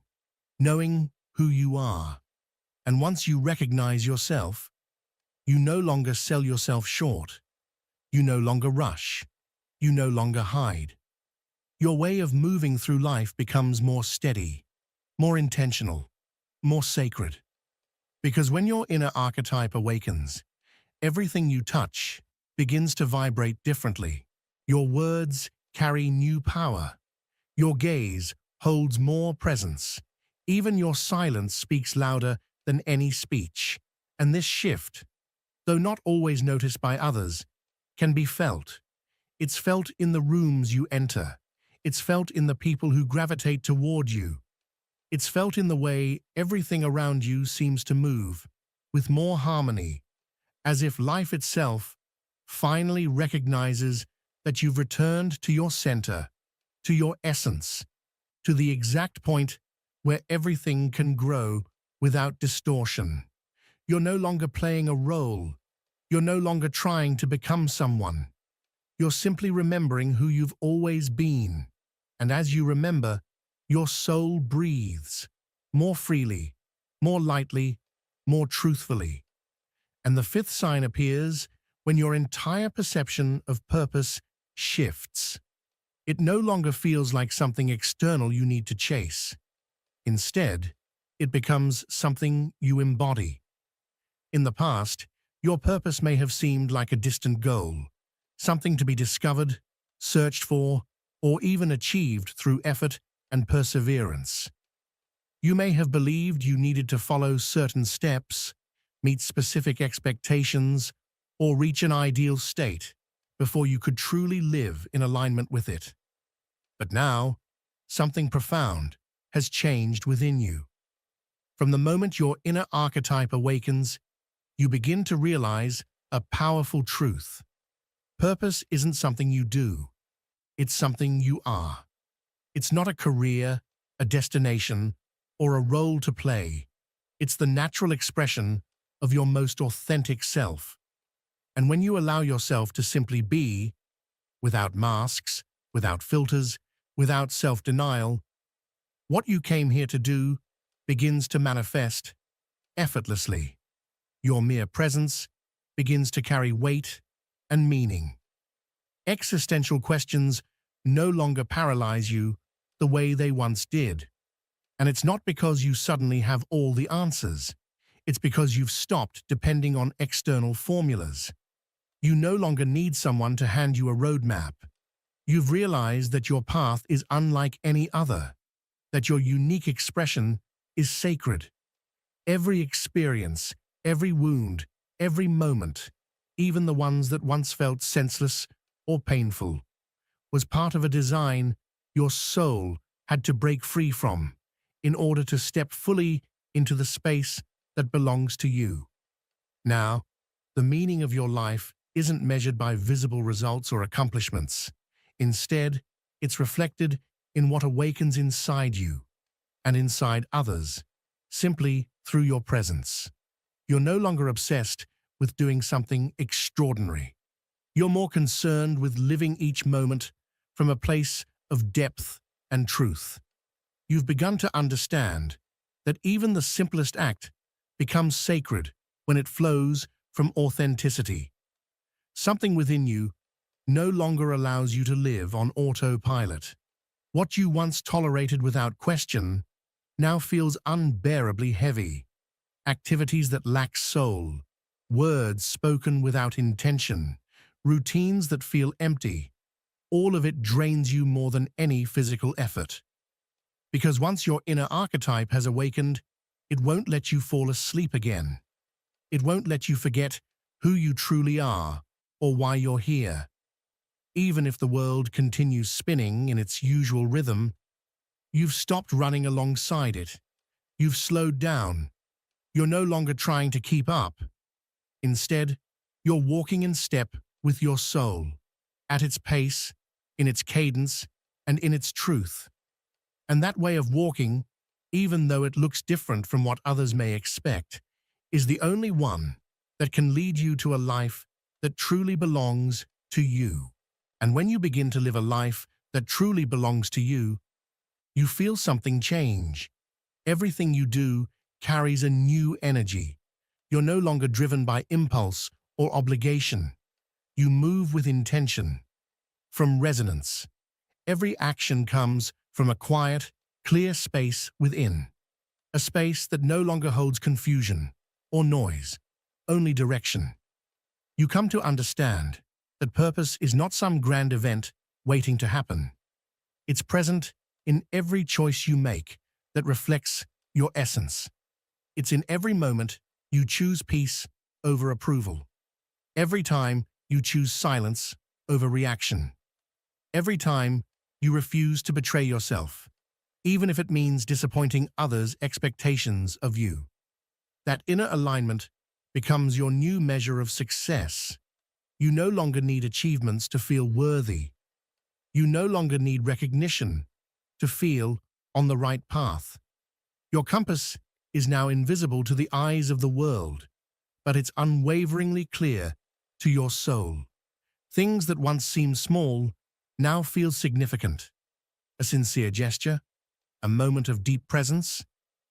who you are. And once you recognize yourself, you no longer sell yourself short. You no longer rush. You no longer hide. Your way of moving through life becomes more steady, more intentional, more sacred. Because when your inner archetype awakens, everything you touch begins to vibrate differently. Your words carry new power. Your gaze holds more presence. Even your silence speaks louder than any speech. And this shift, though not always noticed by others, can be felt. It's felt in the rooms you enter. It's felt in the people who gravitate toward you. It's felt in the way everything around you seems to move, with more harmony, as if life itself finally recognizes that you've returned to your center, to your essence, to the exact point where everything can grow without distortion. You're no longer playing a role. You're no longer trying to become someone. You're simply remembering who you've always been. And as you remember, your soul breathes more freely, more lightly, more truthfully. And the fifth sign appears when your entire perception of purpose shifts. It no longer feels like something external you need to chase. Instead, it becomes something you embody. In the past, your purpose may have seemed like a distant goal, something to be discovered, searched for, or even achieved through effort and perseverance. You may have believed you needed to follow certain steps, meet specific expectations, or reach an ideal state before you could truly live in alignment with it. But now, something profound has changed within you. From the moment your inner archetype awakens, you begin to realize a powerful truth. Purpose isn't something you do, it's something you are. It's not a career, a destination, or a role to play. It's the natural expression of your most authentic self. And when you allow yourself to simply be, without masks, without filters, without self-denial, what you came here to do begins to manifest effortlessly. Your mere presence begins to carry weight and meaning. Existential questions no longer paralyze you the way they once did. And it's not because you suddenly have all the answers. It's because you've stopped depending on external formulas. You no longer need someone to hand you a roadmap. You've realized that your path is unlike any other, that your unique expression is sacred. Every experience, every wound, every moment, even the ones that once felt senseless or painful, was part of a design your soul had to break free from in order to step fully into the space that belongs to you. Now, the meaning of your life isn't measured by visible results or accomplishments. Instead, it's reflected in what awakens inside you and inside others, simply through your presence. You're no longer obsessed with doing something extraordinary. You're more concerned with living each moment from a place of depth and truth. You've begun to understand that even the simplest act becomes sacred when it flows from authenticity. Something within you no longer allows you to live on autopilot. What you once tolerated without question now feels unbearably heavy. Activities that lack soul, words spoken without intention, routines that feel empty, all of it drains you more than any physical effort. Because once your inner archetype has awakened, it won't let you fall asleep again. It won't let you forget who you truly are or why you're here. Even if the world continues spinning in its usual rhythm, you've stopped running alongside it. You've slowed down. You're no longer trying to keep up. Instead, you're walking in step with your soul, at its pace, in its cadence, and in its truth. And that way of walking, even though it looks different from what others may expect, is the only one that can lead you to a life that truly belongs to you. And when you begin to live a life that truly belongs to you, you feel something change. Everything you do carries a new energy. You're no longer driven by impulse or obligation. You move with intention, from resonance. Every action comes from a quiet, clear space within. A space that no longer holds confusion or noise, only direction. You come to understand that purpose is not some grand event waiting to happen. It's present in every choice you make that reflects your essence. It's in every moment you choose peace over approval. Every time you choose silence over reaction. Every time you refuse to betray yourself, even if it means disappointing others' expectations of you. That inner alignment becomes your new measure of success. You no longer need achievements to feel worthy. You no longer need recognition to feel on the right path. Your compass is now invisible to the eyes of the world, but it's unwaveringly clear to your soul. Things that once seemed small now feel significant. A sincere gesture, a moment of deep presence,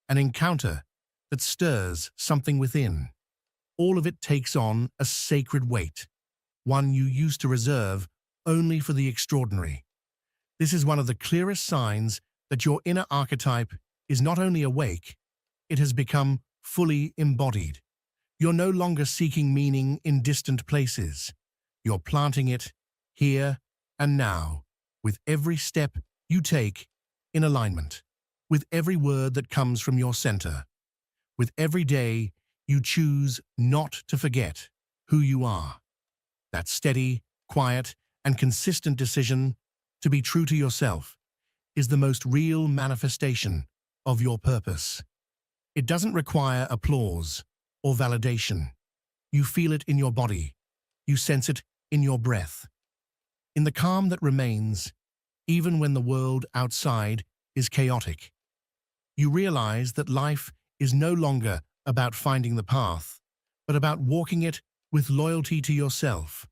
an encounter that stirs something within. All of it takes on a sacred weight, one you used to reserve only for the extraordinary. This is one of the clearest signs that your inner archetype is not only awake, it has become fully embodied. You're no longer seeking meaning in distant places. You're planting it here and now, with every step you take in alignment, with every word that comes from your center, with every day you choose not to forget who you are. That steady, quiet, and consistent decision to be true to yourself is the most real manifestation of your purpose. It doesn't require applause or validation. You feel it in your body. You sense it in your breath. In the calm that remains, even when the world outside is chaotic. You realize that life is no longer about finding the path, but about walking it with loyalty to yourself,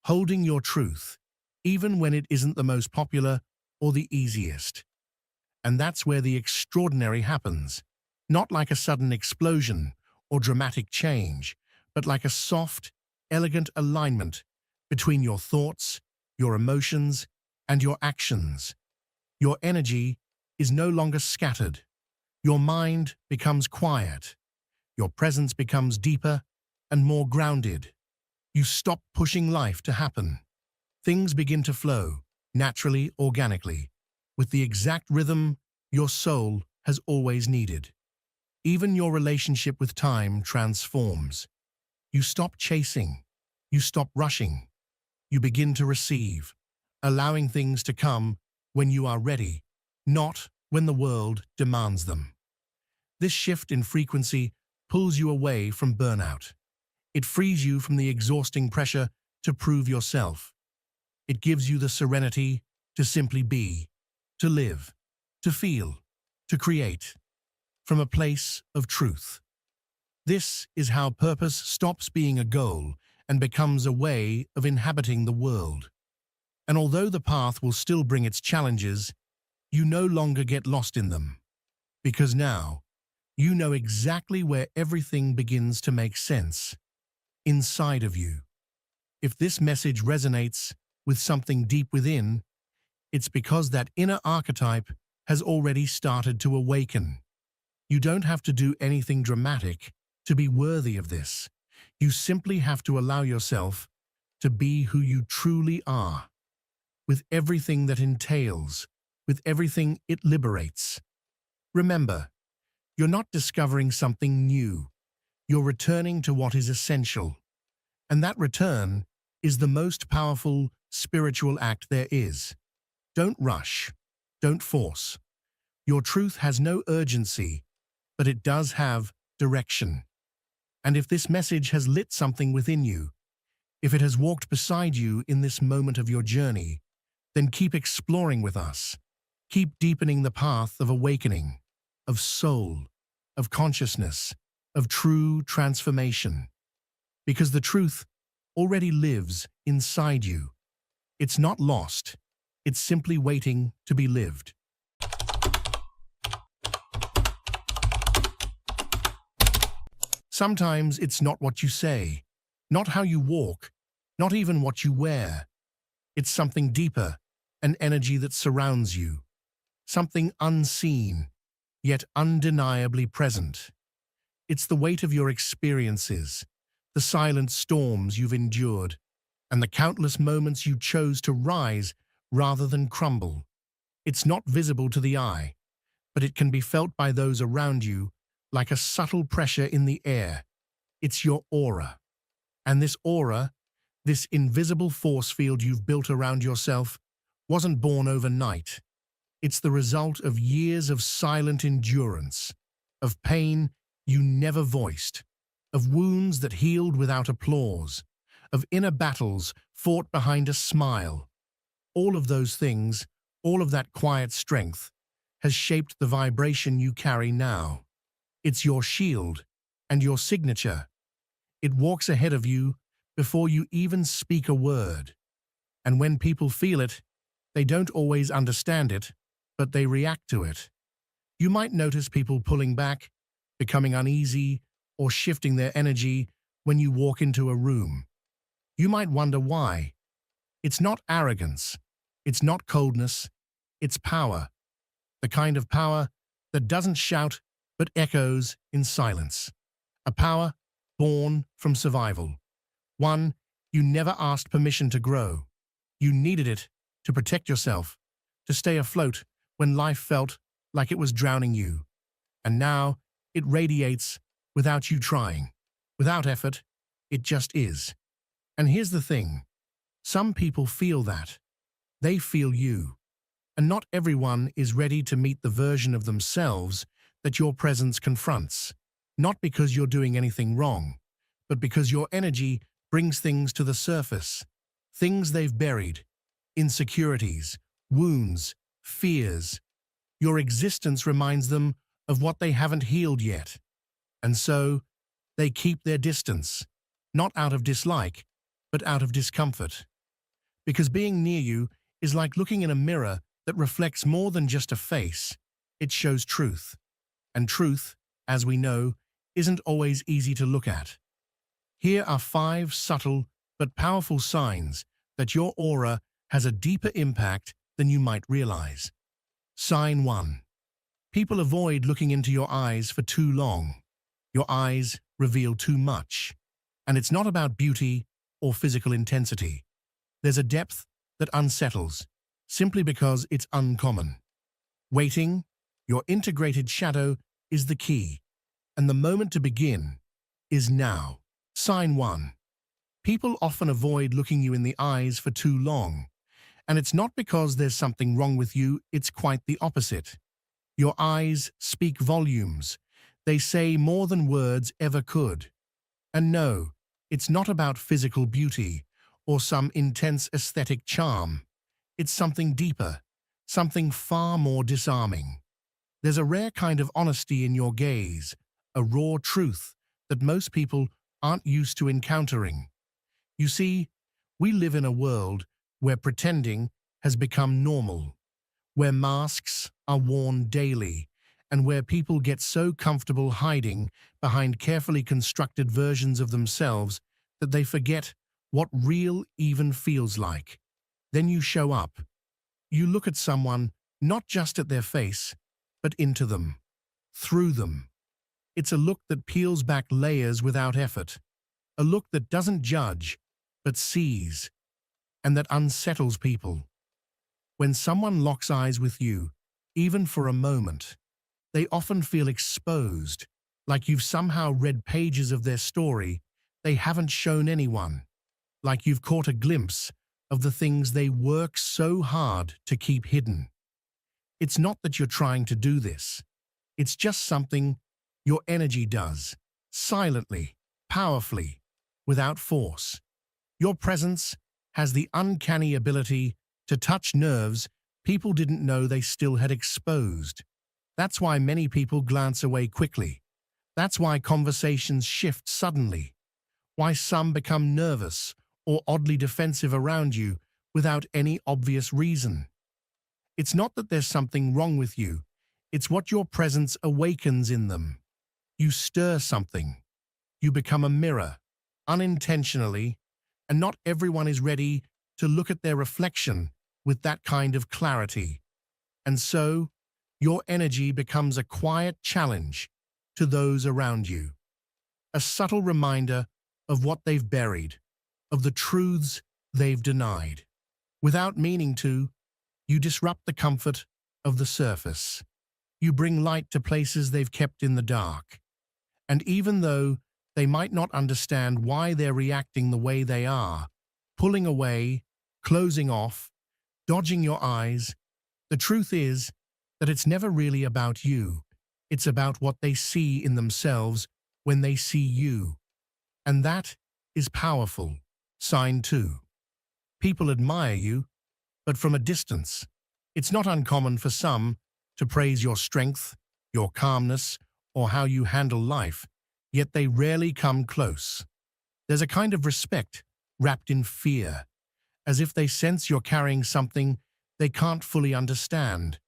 holding your truth, even when it isn't the most popular or the easiest. And that's where the extraordinary happens, not like a sudden explosion or dramatic change, but like a soft, elegant alignment between your thoughts, your emotions, and your actions. Your energy is no longer scattered. Your mind becomes quiet. Your presence becomes deeper and more grounded. You stop pushing life to happen. Things begin to flow, naturally, organically, with the exact rhythm your soul has always needed. Even your relationship with time transforms. You stop chasing. You stop rushing. You begin to receive, allowing things to come when you are ready, not when the world demands them. This shift in frequency pulls you away from burnout. It frees you from the exhausting pressure to prove yourself. It gives you the serenity to simply be, to live, to feel, to create, from a place of truth. This is how purpose stops being a goal and becomes a way of inhabiting the world. And although the path will still bring its challenges, you no longer get lost in them. Because now, you know exactly where everything begins to make sense. Inside of you. If this message resonates with something deep within, it's because that inner archetype has already started to awaken. You don't have to do anything dramatic to be worthy of this. You simply have to allow yourself to be who you truly are, with everything that entails, with everything it liberates. Remember, you're not discovering something new. You're returning to what is essential. And that return is the most powerful spiritual act there is. Don't rush. Don't force. Your truth has no urgency, but it does have direction. And if this message has lit something within you, if it has walked beside you in this moment of your journey, then keep exploring with us. Keep deepening the path of awakening, of soul, of consciousness, of true transformation. Because the truth already lives inside you. It's not lost. It's simply waiting to be lived. Sometimes it's not what you say, not how you walk, not even what you wear. It's something deeper, an energy that surrounds you, something unseen, yet undeniably present. It's the weight of your experiences, the silent storms you've endured, and the countless moments you chose to rise rather than crumble. It's not visible to the eye, but it can be felt by those around you like a subtle pressure in the air. It's your aura. And this aura, this invisible force field you've built around yourself, wasn't born overnight. It's the result of years of silent endurance, of pain you never voiced, of wounds that healed without applause, of inner battles fought behind a smile. All of those things, all of that quiet strength, has shaped the vibration you carry now. It's your shield and your signature. It walks ahead of you before you even speak a word. And when people feel it, they don't always understand it, but they react to it. You might notice people pulling back, becoming uneasy, or shifting their energy when you walk into a room. You might wonder why. It's not arrogance. It's not coldness. It's power. The kind of power that doesn't shout but echoes in silence. A power born from survival. One you never asked permission to grow. You needed it to protect yourself, to stay afloat when life felt like it was drowning you. And now it radiates without you trying. Without effort, it just is. And here's the thing. Some people feel that. They feel you. And not everyone is ready to meet the version of themselves that your presence confronts. Not because you're doing anything wrong, but because your energy brings things to the surface. Things they've buried, insecurities, wounds, fears. Your existence reminds them of what they haven't healed yet. And so, they keep their distance, not out of dislike, but out of discomfort. Because being near you is like looking in a mirror that reflects more than just a face. It shows truth. And truth, as we know, isn't always easy to look at. Here are 5 subtle but powerful signs that your aura has a deeper impact than you might realize. Sign 1. People avoid looking into your eyes for too long. Your eyes reveal too much. And it's not about beauty or physical intensity. There's a depth that unsettles, simply because it's uncommon. Waiting, your integrated shadow, is the key. And the moment to begin is now. Sign 1. People often avoid looking you in the eyes for too long. And it's not because there's something wrong with you, it's quite the opposite. Your eyes speak volumes. They say more than words ever could. And no, it's not about physical beauty or some intense aesthetic charm. It's something deeper, something far more disarming. There's a rare kind of honesty in your gaze, a raw truth that most people aren't used to encountering. You see, we live in a world where pretending has become normal, where masks are worn daily, and where people get so comfortable hiding behind carefully constructed versions of themselves that they forget what real even feels like. Then you show up. You look at someone, not just at their face, but into them, through them. It's a look that peels back layers without effort, a look that doesn't judge, but sees, and that unsettles people. When someone locks eyes with you, even for a moment, they often feel exposed, like you've somehow read pages of their story they haven't shown anyone, like you've caught a glimpse of the things they work so hard to keep hidden. It's not that you're trying to do this. It's just something your energy does, silently, powerfully, without force. Your presence has the uncanny ability to touch nerves people didn't know they still had exposed. That's why many people glance away quickly. That's why conversations shift suddenly. Why some become nervous or oddly defensive around you without any obvious reason. It's not that there's something wrong with you. It's what your presence awakens in them. You stir something. You become a mirror, unintentionally, and not everyone is ready to look at their reflection with that kind of clarity. And so, your energy becomes a quiet challenge to those around you. A subtle reminder of what they've buried, of the truths they've denied. Without meaning to, you disrupt the comfort of the surface. You bring light to places they've kept in the dark. And even though they might not understand why they're reacting the way they are, pulling away, closing off, dodging your eyes, the truth is that it's never really about you. It's about what they see in themselves when they see you. And that is powerful. Sign 2. People admire you, but from a distance. It's not uncommon for some to praise your strength, your calmness, or how you handle life, yet they rarely come close. There's a kind of respect wrapped in fear, as if they sense you're carrying something they can't fully understand.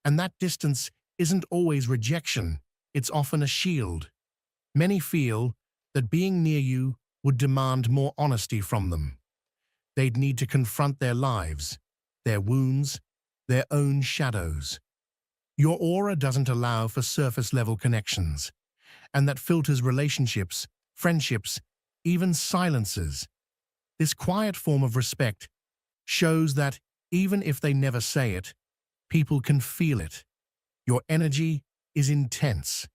And that distance isn't always rejection, it's often a shield. Many feel that being near you would demand more honesty from them. They'd need to confront their lives, their wounds, their own shadows. Your aura doesn't allow for surface-level connections, and that filters relationships, friendships, even silences. This quiet form of respect shows that, even if they never say it, people can feel it. Your energy is intense.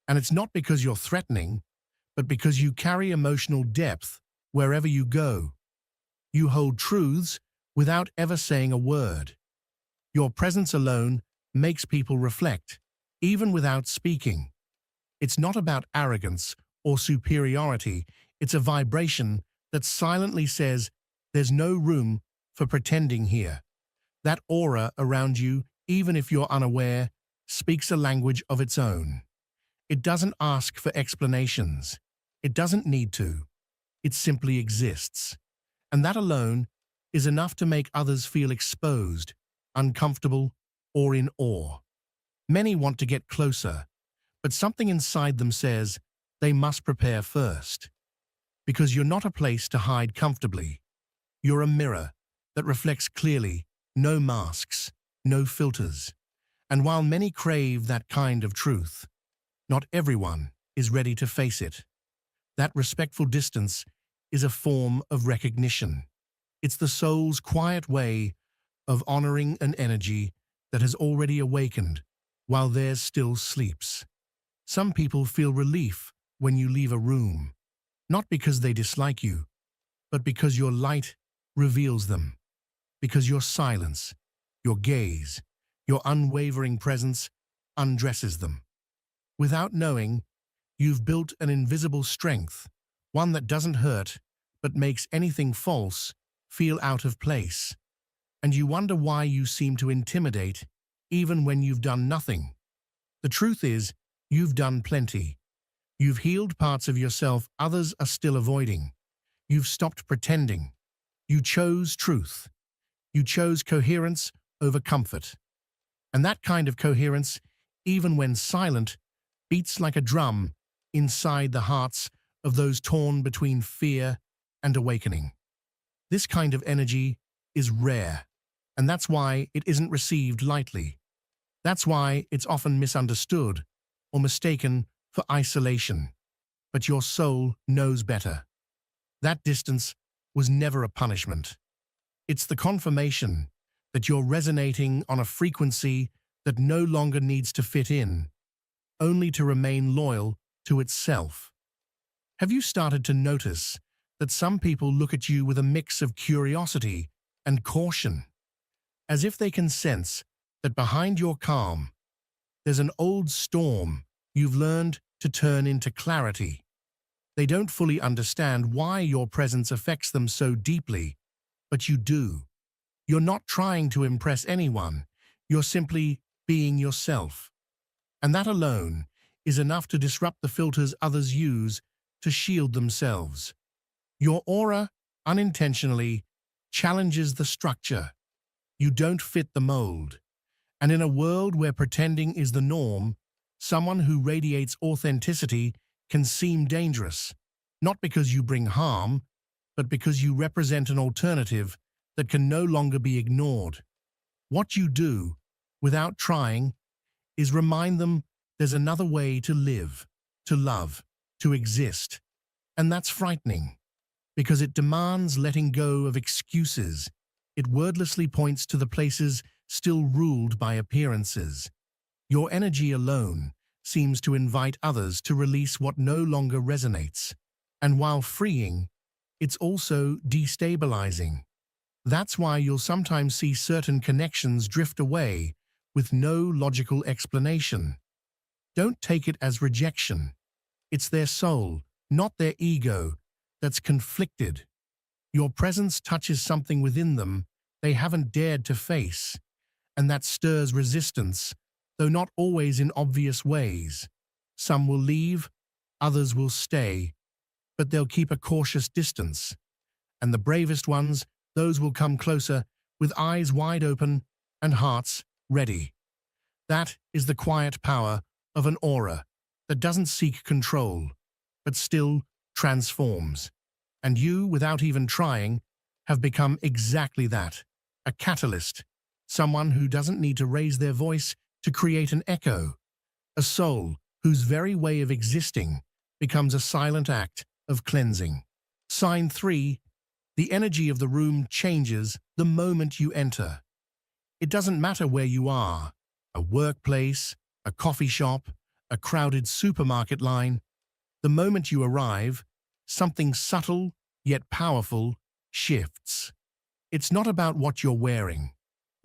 And it's not because you're threatening, but because you carry emotional depth wherever you go. You hold truths without ever saying a word. Your presence alone makes people reflect, even without speaking. It's not about arrogance or superiority, it's a vibration that silently says, there's no room for pretending here. That aura around you, even if you're unaware, speaks a language of its own. It doesn't ask for explanations. It doesn't need to. It simply exists. And that alone is enough to make others feel exposed, uncomfortable, or in awe. Many want to get closer, but something inside them says they must prepare first. Because you're not a place to hide comfortably. You're a mirror that reflects clearly, no masks, no filters. And while many crave that kind of truth, not everyone is ready to face it. That respectful distance is a form of recognition. It's the soul's quiet way of honoring an energy that has already awakened while theirs still sleeps. Some people feel relief when you leave a room, not because they dislike you, but because your light reveals them, because your silence, your gaze, your unwavering presence undresses them. Without knowing, you've built an invisible strength, one that doesn't hurt but makes anything false feel out of place. And you wonder why you seem to intimidate even when you've done nothing. The truth is, you've done plenty. You've healed parts of yourself others are still avoiding. You've stopped pretending. You chose truth. You chose coherence over comfort. And that kind of coherence, even when silent, beats like a drum inside the hearts of those torn between fear and awakening. This kind of energy is rare, and that's why it isn't received lightly. That's why it's often misunderstood or mistaken for isolation. But your soul knows better. That distance was never a punishment. It's the confirmation that you're resonating on a frequency that no longer needs to fit in, only to remain loyal to itself. Have you started to notice that some people look at you with a mix of curiosity and caution, as if they can sense that behind your calm, there's an old storm you've learned to turn into clarity? They don't fully understand why your presence affects them so deeply, but you do. You're not trying to impress anyone. You're simply being yourself. And that alone is enough to disrupt the filters others use to shield themselves. Your aura, unintentionally, challenges the structure. You don't fit the mold. And in a world where pretending is the norm, someone who radiates authenticity can seem dangerous, not because you bring harm, but because you represent an alternative that can no longer be ignored. What you do, without trying, is remind them there's another way to live, to love, to exist. And that's frightening, because it demands letting go of excuses. It wordlessly points to the places still ruled by appearances. Your energy alone seems to invite others to release what no longer resonates. And while freeing, it's also destabilizing. That's why you'll sometimes see certain connections drift away with no logical explanation. Don't take it as rejection. It's their soul, not their ego, that's conflicted. Your presence touches something within them they haven't dared to face, and that stirs resistance, though not always in obvious ways. Some will leave, others will stay, but they'll keep a cautious distance. And the bravest ones, those will come closer with eyes wide open and hearts ready. That is the quiet power of an aura that doesn't seek control, but still transforms. And you, without even trying, have become exactly that, a catalyst, someone who doesn't need to raise their voice to create an echo, a soul whose very way of existing becomes a silent act of cleansing. Sign 3. The energy of the room changes the moment you enter. It doesn't matter where you are, a workplace, a coffee shop, a crowded supermarket line. The moment you arrive, something subtle yet powerful shifts. It's not about what you're wearing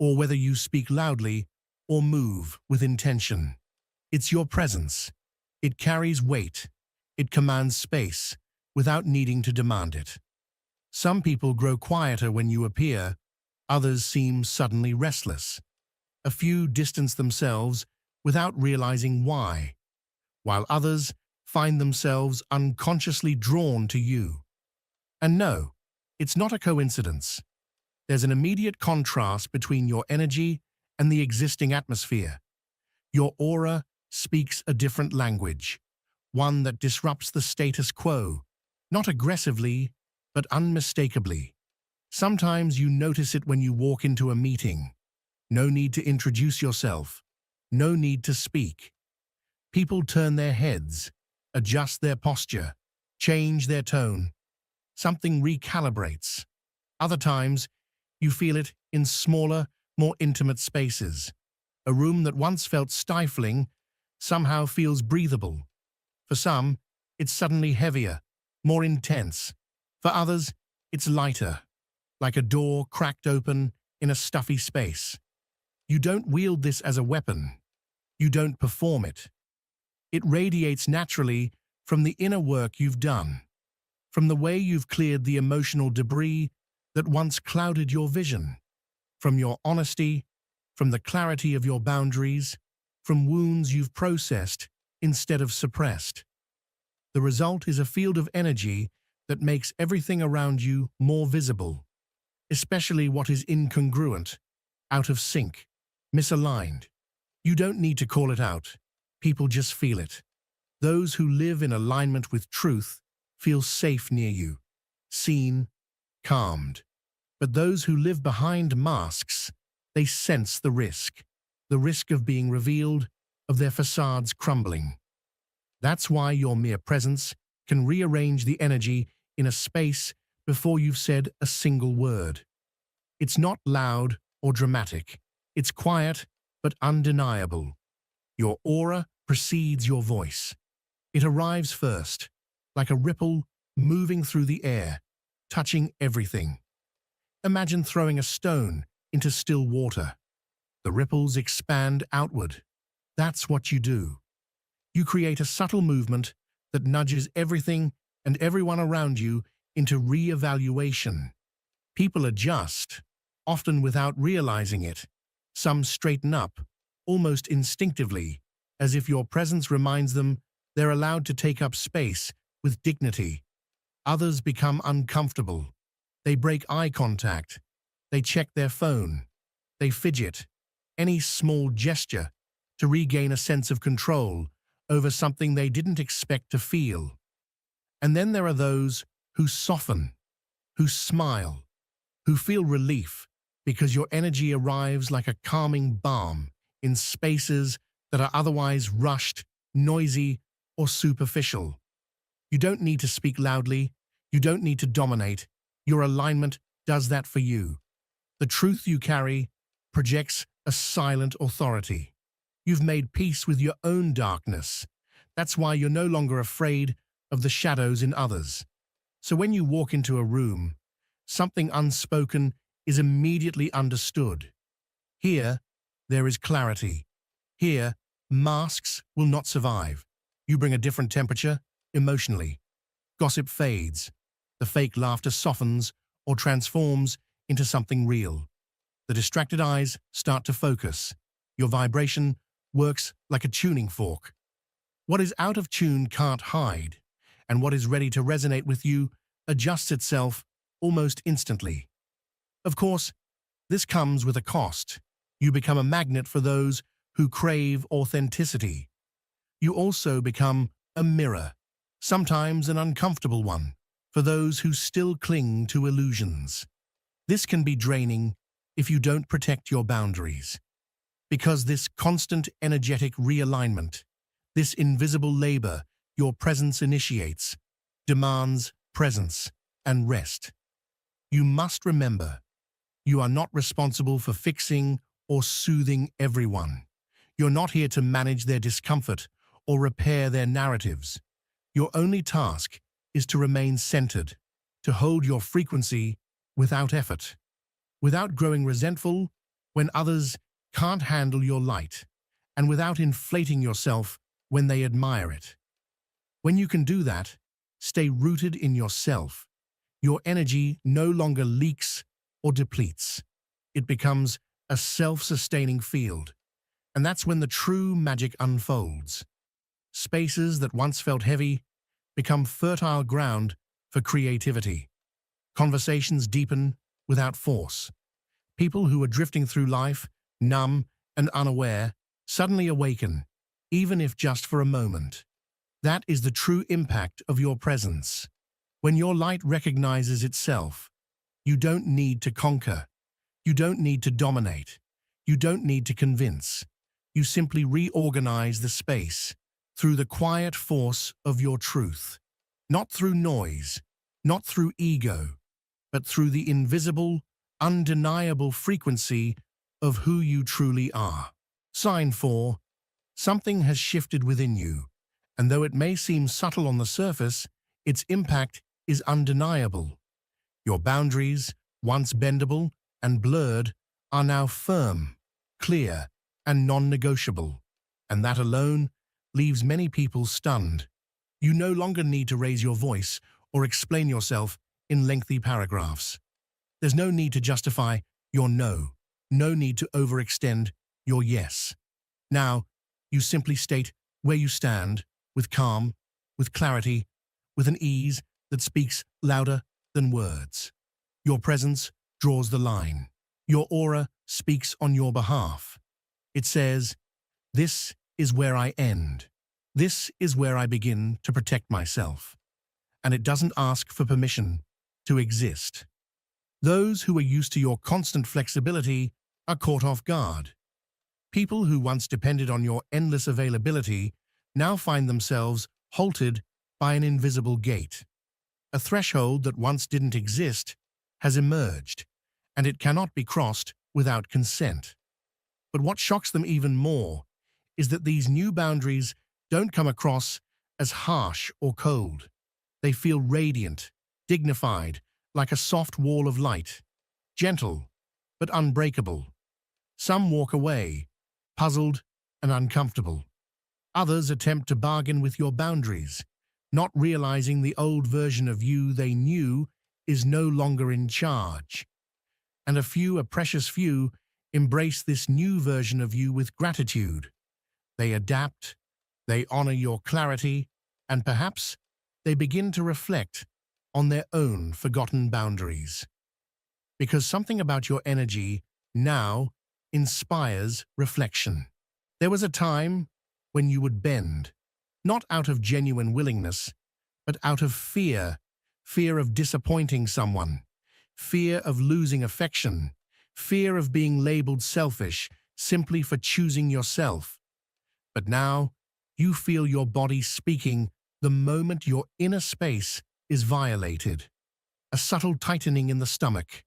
or whether you speak loudly or move with intention. It's your presence. It carries weight. It commands space without needing to demand it. Some people grow quieter when you appear, others seem suddenly restless. A few distance themselves without realizing why, while others find themselves unconsciously drawn to you. And no, it's not a coincidence. There's an immediate contrast between your energy and the existing atmosphere. Your aura speaks a different language, one that disrupts the status quo, not aggressively, but unmistakably. Sometimes you notice it when you walk into a meeting. No need to introduce yourself. No need to speak. People turn their heads, adjust their posture, change their tone. Something recalibrates. Other times, you feel it in smaller, more intimate spaces. A room that once felt stifling somehow feels breathable. For some, it's suddenly heavier, more intense. For others, it's lighter, like a door cracked open in a stuffy space. You don't wield this as a weapon. You don't perform it. It radiates naturally from the inner work you've done, from the way you've cleared the emotional debris that once clouded your vision, from your honesty, from the clarity of your boundaries, from wounds you've processed instead of suppressed. The result is a field of energy that makes everything around you more visible, especially what is incongruent, out of sync, misaligned. You don't need to call it out. People just feel it. Those who live in alignment with truth feel safe near you, seen, calmed. But those who live behind masks, they sense the risk of being revealed, of their facades crumbling. That's why your mere presence can rearrange the energy in a space before you've said a single word. It's not loud or dramatic. It's quiet but undeniable. Your aura precedes your voice. It arrives first, like a ripple moving through the air, touching everything. Imagine throwing a stone into still water. The ripples expand outward. That's what you do. You create a subtle movement that nudges everything and everyone around you into re-evaluation. People adjust, often without realizing it. Some straighten up, almost instinctively, as if your presence reminds them they're allowed to take up space with dignity. Others become uncomfortable. They break eye contact. They check their phone. They fidget. Any small gesture to regain a sense of control over something they didn't expect to feel. And then there are those who soften, who smile, who feel relief because your energy arrives like a calming balm in spaces that are otherwise rushed, noisy, or superficial. You don't need to speak loudly. You don't need to dominate. Your alignment does that for you. The truth you carry projects a silent authority. You've made peace with your own darkness. That's why you're no longer afraid of the shadows in others. So when you walk into a room, something unspoken is immediately understood. Here, there is clarity. Here, masks will not survive. You bring a different temperature, emotionally. Gossip fades. The fake laughter softens or transforms into something real. The distracted eyes start to focus. Your vibration works like a tuning fork. What is out of tune can't hide, and what is ready to resonate with you adjusts itself almost instantly. Of course, this comes with a cost. You become a magnet for those who crave authenticity. You also become a mirror, sometimes an uncomfortable one, for those who still cling to illusions. This can be draining if you don't protect your boundaries, because this constant energetic realignment, this invisible labor your presence initiates, demands presence and rest. You must remember, you are not responsible for fixing or soothing everyone. You're not here to manage their discomfort or repair their narratives. Your only task is to remain centered, to hold your frequency without effort, without growing resentful when others can't handle your light, and without inflating yourself when they admire it. When you can do that, stay rooted in yourself. Your energy no longer leaks or depletes. It becomes a self-sustaining field, and that's when the true magic unfolds. Spaces that once felt heavy become fertile ground for creativity. Conversations deepen without force. People who are drifting through life, numb and unaware, suddenly awaken, even if just for a moment. That is the true impact of your presence. When your light recognizes itself, you don't need to conquer. You don't need to dominate. You don't need to convince. You simply reorganize the space through the quiet force of your truth. Not through noise, not through ego, but through the invisible, undeniable frequency of who you truly are. Sign 4. Something has shifted within you, and though it may seem subtle on the surface, its impact is undeniable. Your boundaries, once bendable and blurred, are now firm, clear, and non-negotiable, and that alone leaves many people stunned. You no longer need to raise your voice or explain yourself in lengthy paragraphs. There's no need to justify your no, no need to overextend your yes. Now, you simply state where you stand, with calm, with clarity, with an ease that speaks louder than words. Your presence draws the line. Your aura speaks on your behalf. It says, "This is where I end. This is where I begin to protect myself." And it doesn't ask for permission to exist. Those who are used to your constant flexibility are caught off guard. People who once depended on your endless availability now find themselves halted by an invisible gate. A threshold that once didn't exist has emerged, and it cannot be crossed without consent. But what shocks them even more is that these new boundaries don't come across as harsh or cold. They feel radiant, dignified, like a soft wall of light, gentle but unbreakable. Some walk away, puzzled and uncomfortable. Others attempt to bargain with your boundaries, not realizing the old version of you they knew is no longer in charge. And a precious few, embrace this new version of you with gratitude. They adapt, they honor your clarity, and perhaps they begin to reflect on their own forgotten boundaries. Because something about your energy now inspires reflection. There was a time when you would bend, not out of genuine willingness, but out of fear, fear of disappointing someone, fear of losing affection, fear of being labeled selfish simply for choosing yourself. But now, you feel your body speaking the moment your inner space is violated. A subtle tightening in the stomach,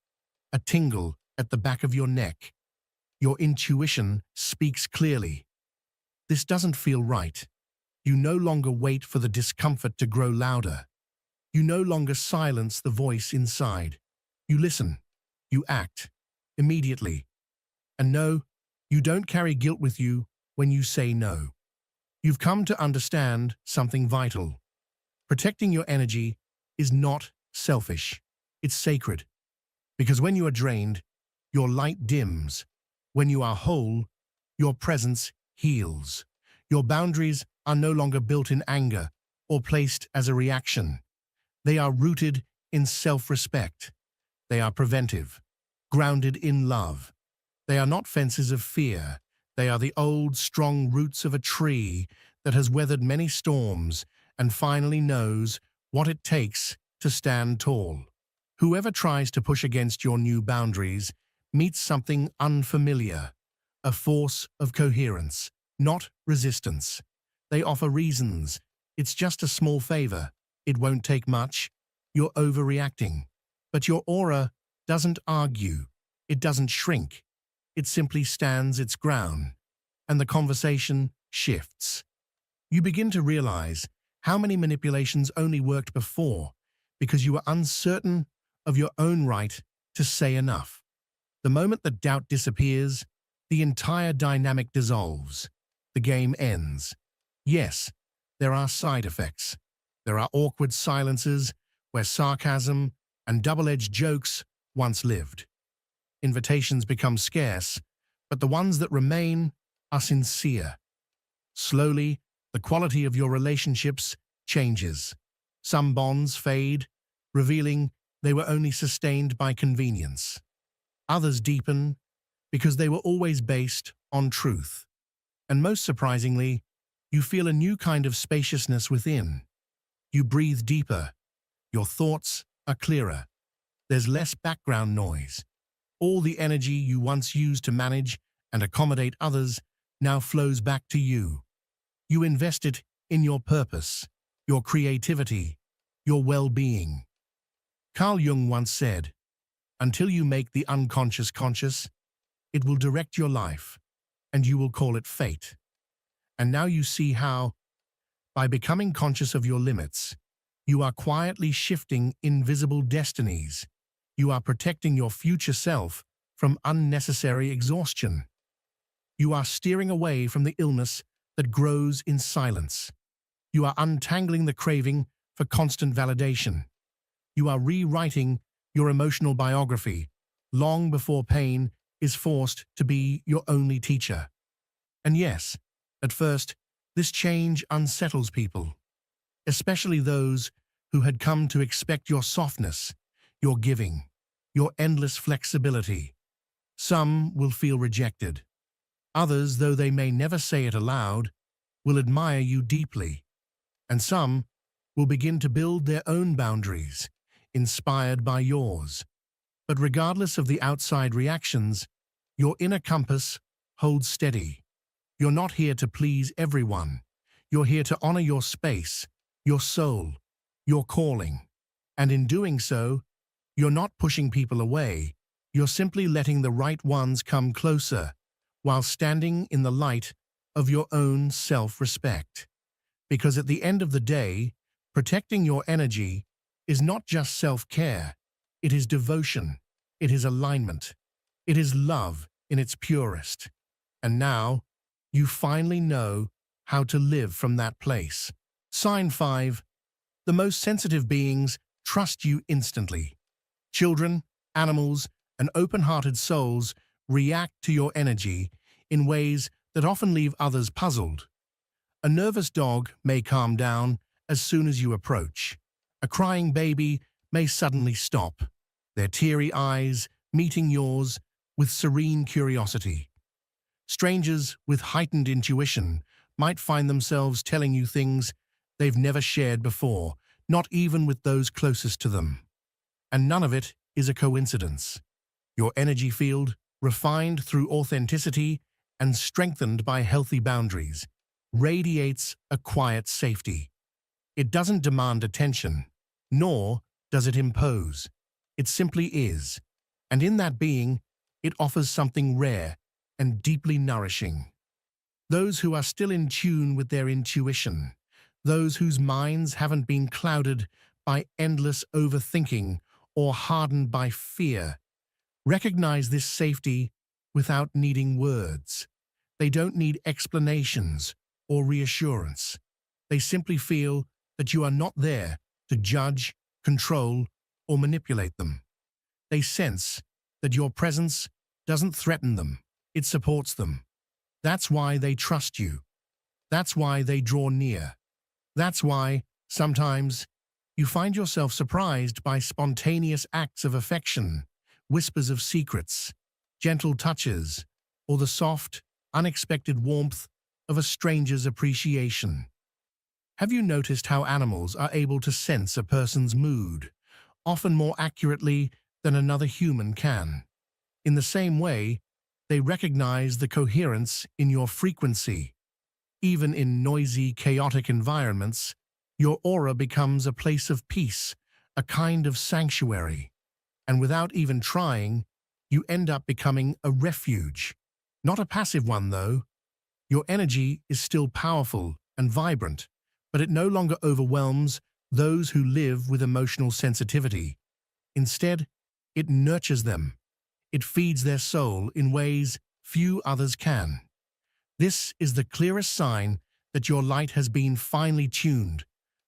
a tingle at the back of your neck. Your intuition speaks clearly. This doesn't feel right. You no longer wait for the discomfort to grow louder. You no longer silence the voice inside. You listen. You act. Immediately. And no, you don't carry guilt with you when you say no. You've come to understand something vital. Protecting your energy is not selfish. It's sacred. Because when you are drained, your light dims. When you are whole, your presence heals. Your boundaries are no longer built in anger or placed as a reaction. They are rooted in self-respect. They are preventive, grounded in love. They are not fences of fear. They are the old, strong roots of a tree that has weathered many storms and finally knows what it takes to stand tall. Whoever tries to push against your new boundaries meets something unfamiliar, a force of coherence, not resistance. They offer reasons. It's just a small favor. It won't take much. You're overreacting. But your aura doesn't argue. It doesn't shrink. It simply stands its ground. And the conversation shifts. You begin to realize how many manipulations only worked before because you were uncertain of your own right to say enough. The moment that doubt disappears, the entire dynamic dissolves. The game ends. Yes, there are side effects. There are awkward silences where sarcasm and double-edged jokes once lived. Invitations become scarce, but the ones that remain are sincere. Slowly, the quality of your relationships changes. Some bonds fade, revealing they were only sustained by convenience. Others deepen because they were always based on truth. And most surprisingly, you feel a new kind of spaciousness within. You breathe deeper. Your thoughts are clearer. There's less background noise. All the energy you once used to manage and accommodate others now flows back to you. You invest it in your purpose, your creativity, your well-being. Carl Jung once said, "Until you make the unconscious conscious, it will direct your life, and you will call it fate." And now you see how, by becoming conscious of your limits, you are quietly shifting invisible destinies. You are protecting your future self from unnecessary exhaustion. You are steering away from the illness that grows in silence. You are untangling the craving for constant validation. You are rewriting your emotional biography long before pain is forced to be your only teacher. And yes, at first, this change unsettles people, especially those who had come to expect your softness, your giving, your endless flexibility. Some will feel rejected. Others, though they may never say it aloud, will admire you deeply. And some will begin to build their own boundaries, inspired by yours. But regardless of the outside reactions, your inner compass holds steady. You're not here to please everyone. You're here to honor your space, your soul, your calling. And in doing so, you're not pushing people away. You're simply letting the right ones come closer, while standing in the light of your own self-respect. Because at the end of the day, protecting your energy is not just self-care. It is devotion. It is alignment. It is love in its purest. And now, you finally know how to live from that place. Sign 5. The most sensitive beings trust you instantly. Children, animals, and open-hearted souls react to your energy in ways that often leave others puzzled. A nervous dog may calm down as soon as you approach. A crying baby may suddenly stop, their teary eyes meeting yours with serene curiosity. Strangers with heightened intuition might find themselves telling you things they've never shared before, not even with those closest to them. And none of it is a coincidence. Your energy field, refined through authenticity and strengthened by healthy boundaries, radiates a quiet safety. It doesn't demand attention, nor does it impose. It simply is. And in that being, it offers something rare and deeply nourishing. Those who are still in tune with their intuition, those whose minds haven't been clouded by endless overthinking or hardened by fear, recognize this safety without needing words. They don't need explanations or reassurance. They simply feel that you are not there to judge, control, or manipulate them. They sense that your presence doesn't threaten them, it supports them. That's why they trust you. That's why they draw near. That's why, sometimes, you find yourself surprised by spontaneous acts of affection, whispers of secrets, gentle touches, or the soft, unexpected warmth of a stranger's appreciation. Have you noticed how animals are able to sense a person's mood, often more accurately than another human can? In the same way, they recognize the coherence in your frequency. Even in noisy, chaotic environments, your aura becomes a place of peace, a kind of sanctuary. And without even trying, you end up becoming a refuge. Not a passive one, though. Your energy is still powerful and vibrant, but it no longer overwhelms those who live with emotional sensitivity. Instead, it nurtures them. It feeds their soul in ways few others can. This is the clearest sign that your light has been finely tuned,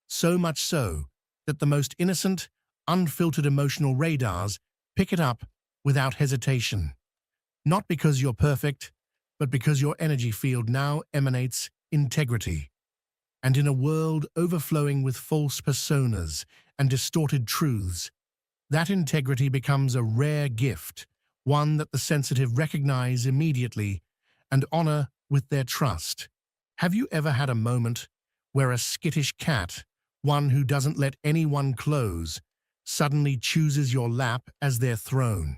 so much so that the most innocent, unfiltered emotional radars pick it up without hesitation. Not because you're perfect, but because your energy field now emanates integrity. And in a world overflowing with false personas and distorted truths, that integrity becomes a rare gift, one that the sensitive recognize immediately and honor with their trust. Have you ever had a moment where a skittish cat, one who doesn't let anyone close, suddenly chooses your lap as their throne?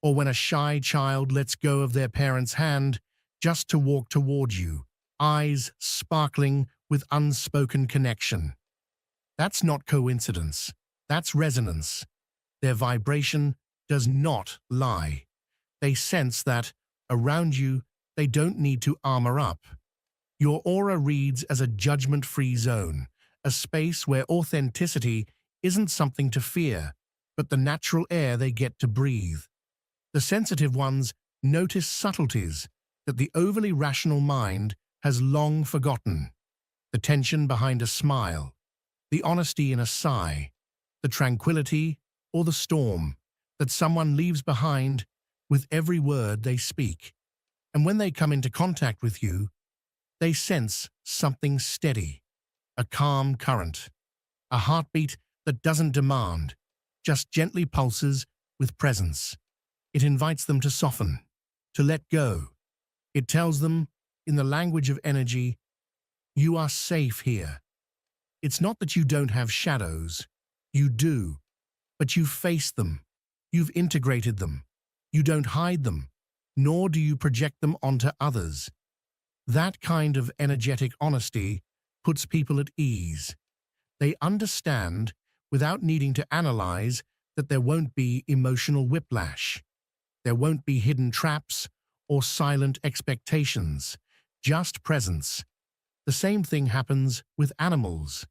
Or when a shy child lets go of their parent's hand just to walk toward you, eyes sparkling with unspoken connection? That's not coincidence. That's resonance. Their vibration does not lie. They sense that, around you, they don't need to armor up. Your aura reads as a judgment-free zone, a space where authenticity isn't something to fear, but the natural air they get to breathe. The sensitive ones notice subtleties that the overly rational mind has long forgotten. The tension behind a smile, the honesty in a sigh, the tranquility or the storm that someone leaves behind with every word they speak. And when they come into contact with you, they sense something steady, a calm current, a heartbeat that doesn't demand, just gently pulses with presence. It invites them to soften, to let go. It tells them, in the language of energy, you are safe here. It's not that you don't have shadows. You do, but you face them. You've integrated them. You don't hide them, nor do you project them onto others. That kind of energetic honesty puts people at ease. They understand, without needing to analyze, that there won't be emotional whiplash. There won't be hidden traps or silent expectations, just presence. The same thing happens with animals.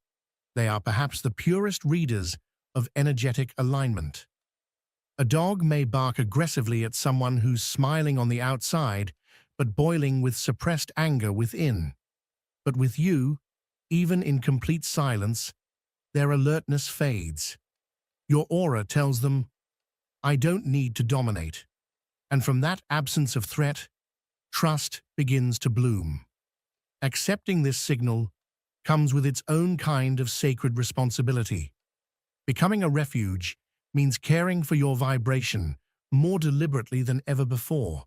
They are perhaps the purest readers of energetic alignment. A dog may bark aggressively at someone who's smiling on the outside, but boiling with suppressed anger within. But with you, even in complete silence, their alertness fades. Your aura tells them, I don't need to dominate. And from that absence of threat, trust begins to bloom. Accepting this signal comes with its own kind of sacred responsibility. Becoming a refuge means caring for your vibration more deliberately than ever before.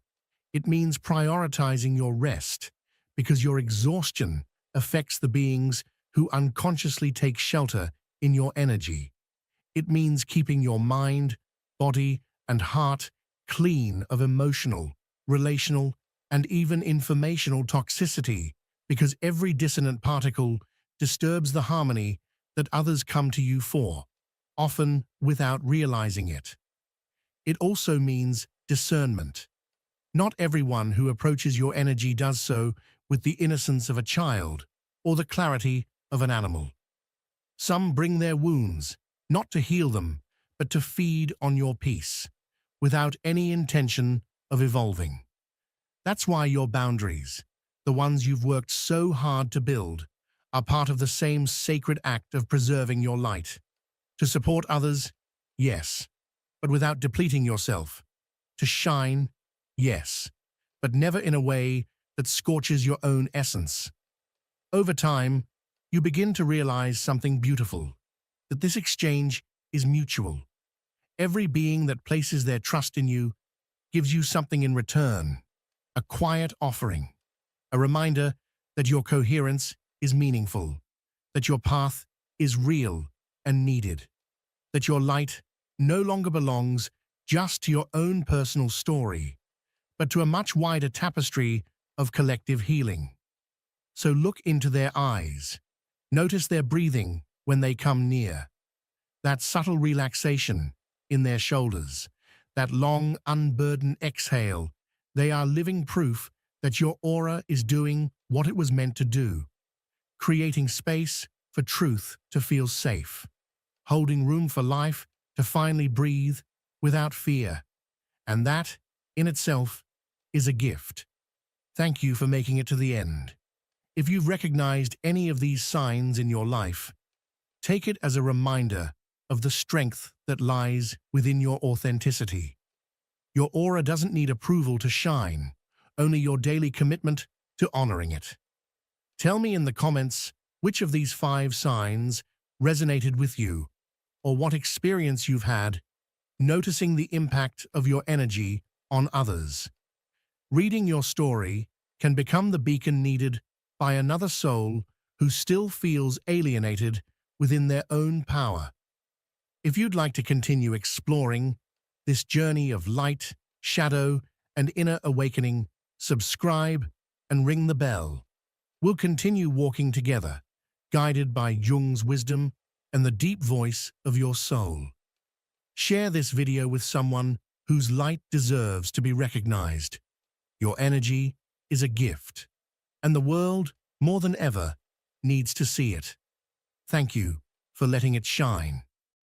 It means prioritizing your rest, because your exhaustion affects the beings who unconsciously take shelter in your energy. It means keeping your mind, body, and heart clean of emotional, relational, and even informational toxicity, because every dissonant particle disturbs the harmony that others come to you for, often without realizing it. It also means discernment. Not everyone who approaches your energy does so with the innocence of a child or the clarity of an animal. Some bring their wounds, not to heal them, but to feed on your peace, without any intention of evolving. That's why your boundaries, the ones you've worked so hard to build, are part of the same sacred act of preserving your light. To support others, yes, but without depleting yourself. To shine, yes, but never in a way that scorches your own essence. Over time, you begin to realize something beautiful, that this exchange is mutual. Every being that places their trust in you gives you something in return, a quiet offering, a reminder that your coherence is meaningful, that your path is real and needed, that your light no longer belongs just to your own personal story, but to a much wider tapestry of collective healing. So look into their eyes. Notice their breathing when they come near, that subtle relaxation in their shoulders, that long, unburdened exhale. They are living proof that your aura is doing what it was meant to do, creating space for truth to feel safe, holding room for life to finally breathe without fear. And that, in itself, is a gift. Thank you for making it to the end. If you've recognized any of these signs in your life, take it as a reminder of the strength that lies within your authenticity. Your aura doesn't need approval to shine, only your daily commitment to honoring it. Tell me in the comments which of these 5 signs resonated with you, or what experience you've had noticing the impact of your energy on others. Reading your story can become the beacon needed by another soul who still feels alienated within their own power. If you'd like to continue exploring this journey of light, shadow, and inner awakening, subscribe and ring the bell. We'll continue walking together, guided by Jung's wisdom and the deep voice of your soul. Share this video with someone whose light deserves to be recognized. Your energy is a gift, and the world, more than ever, needs to see it. Thank you for letting it shine.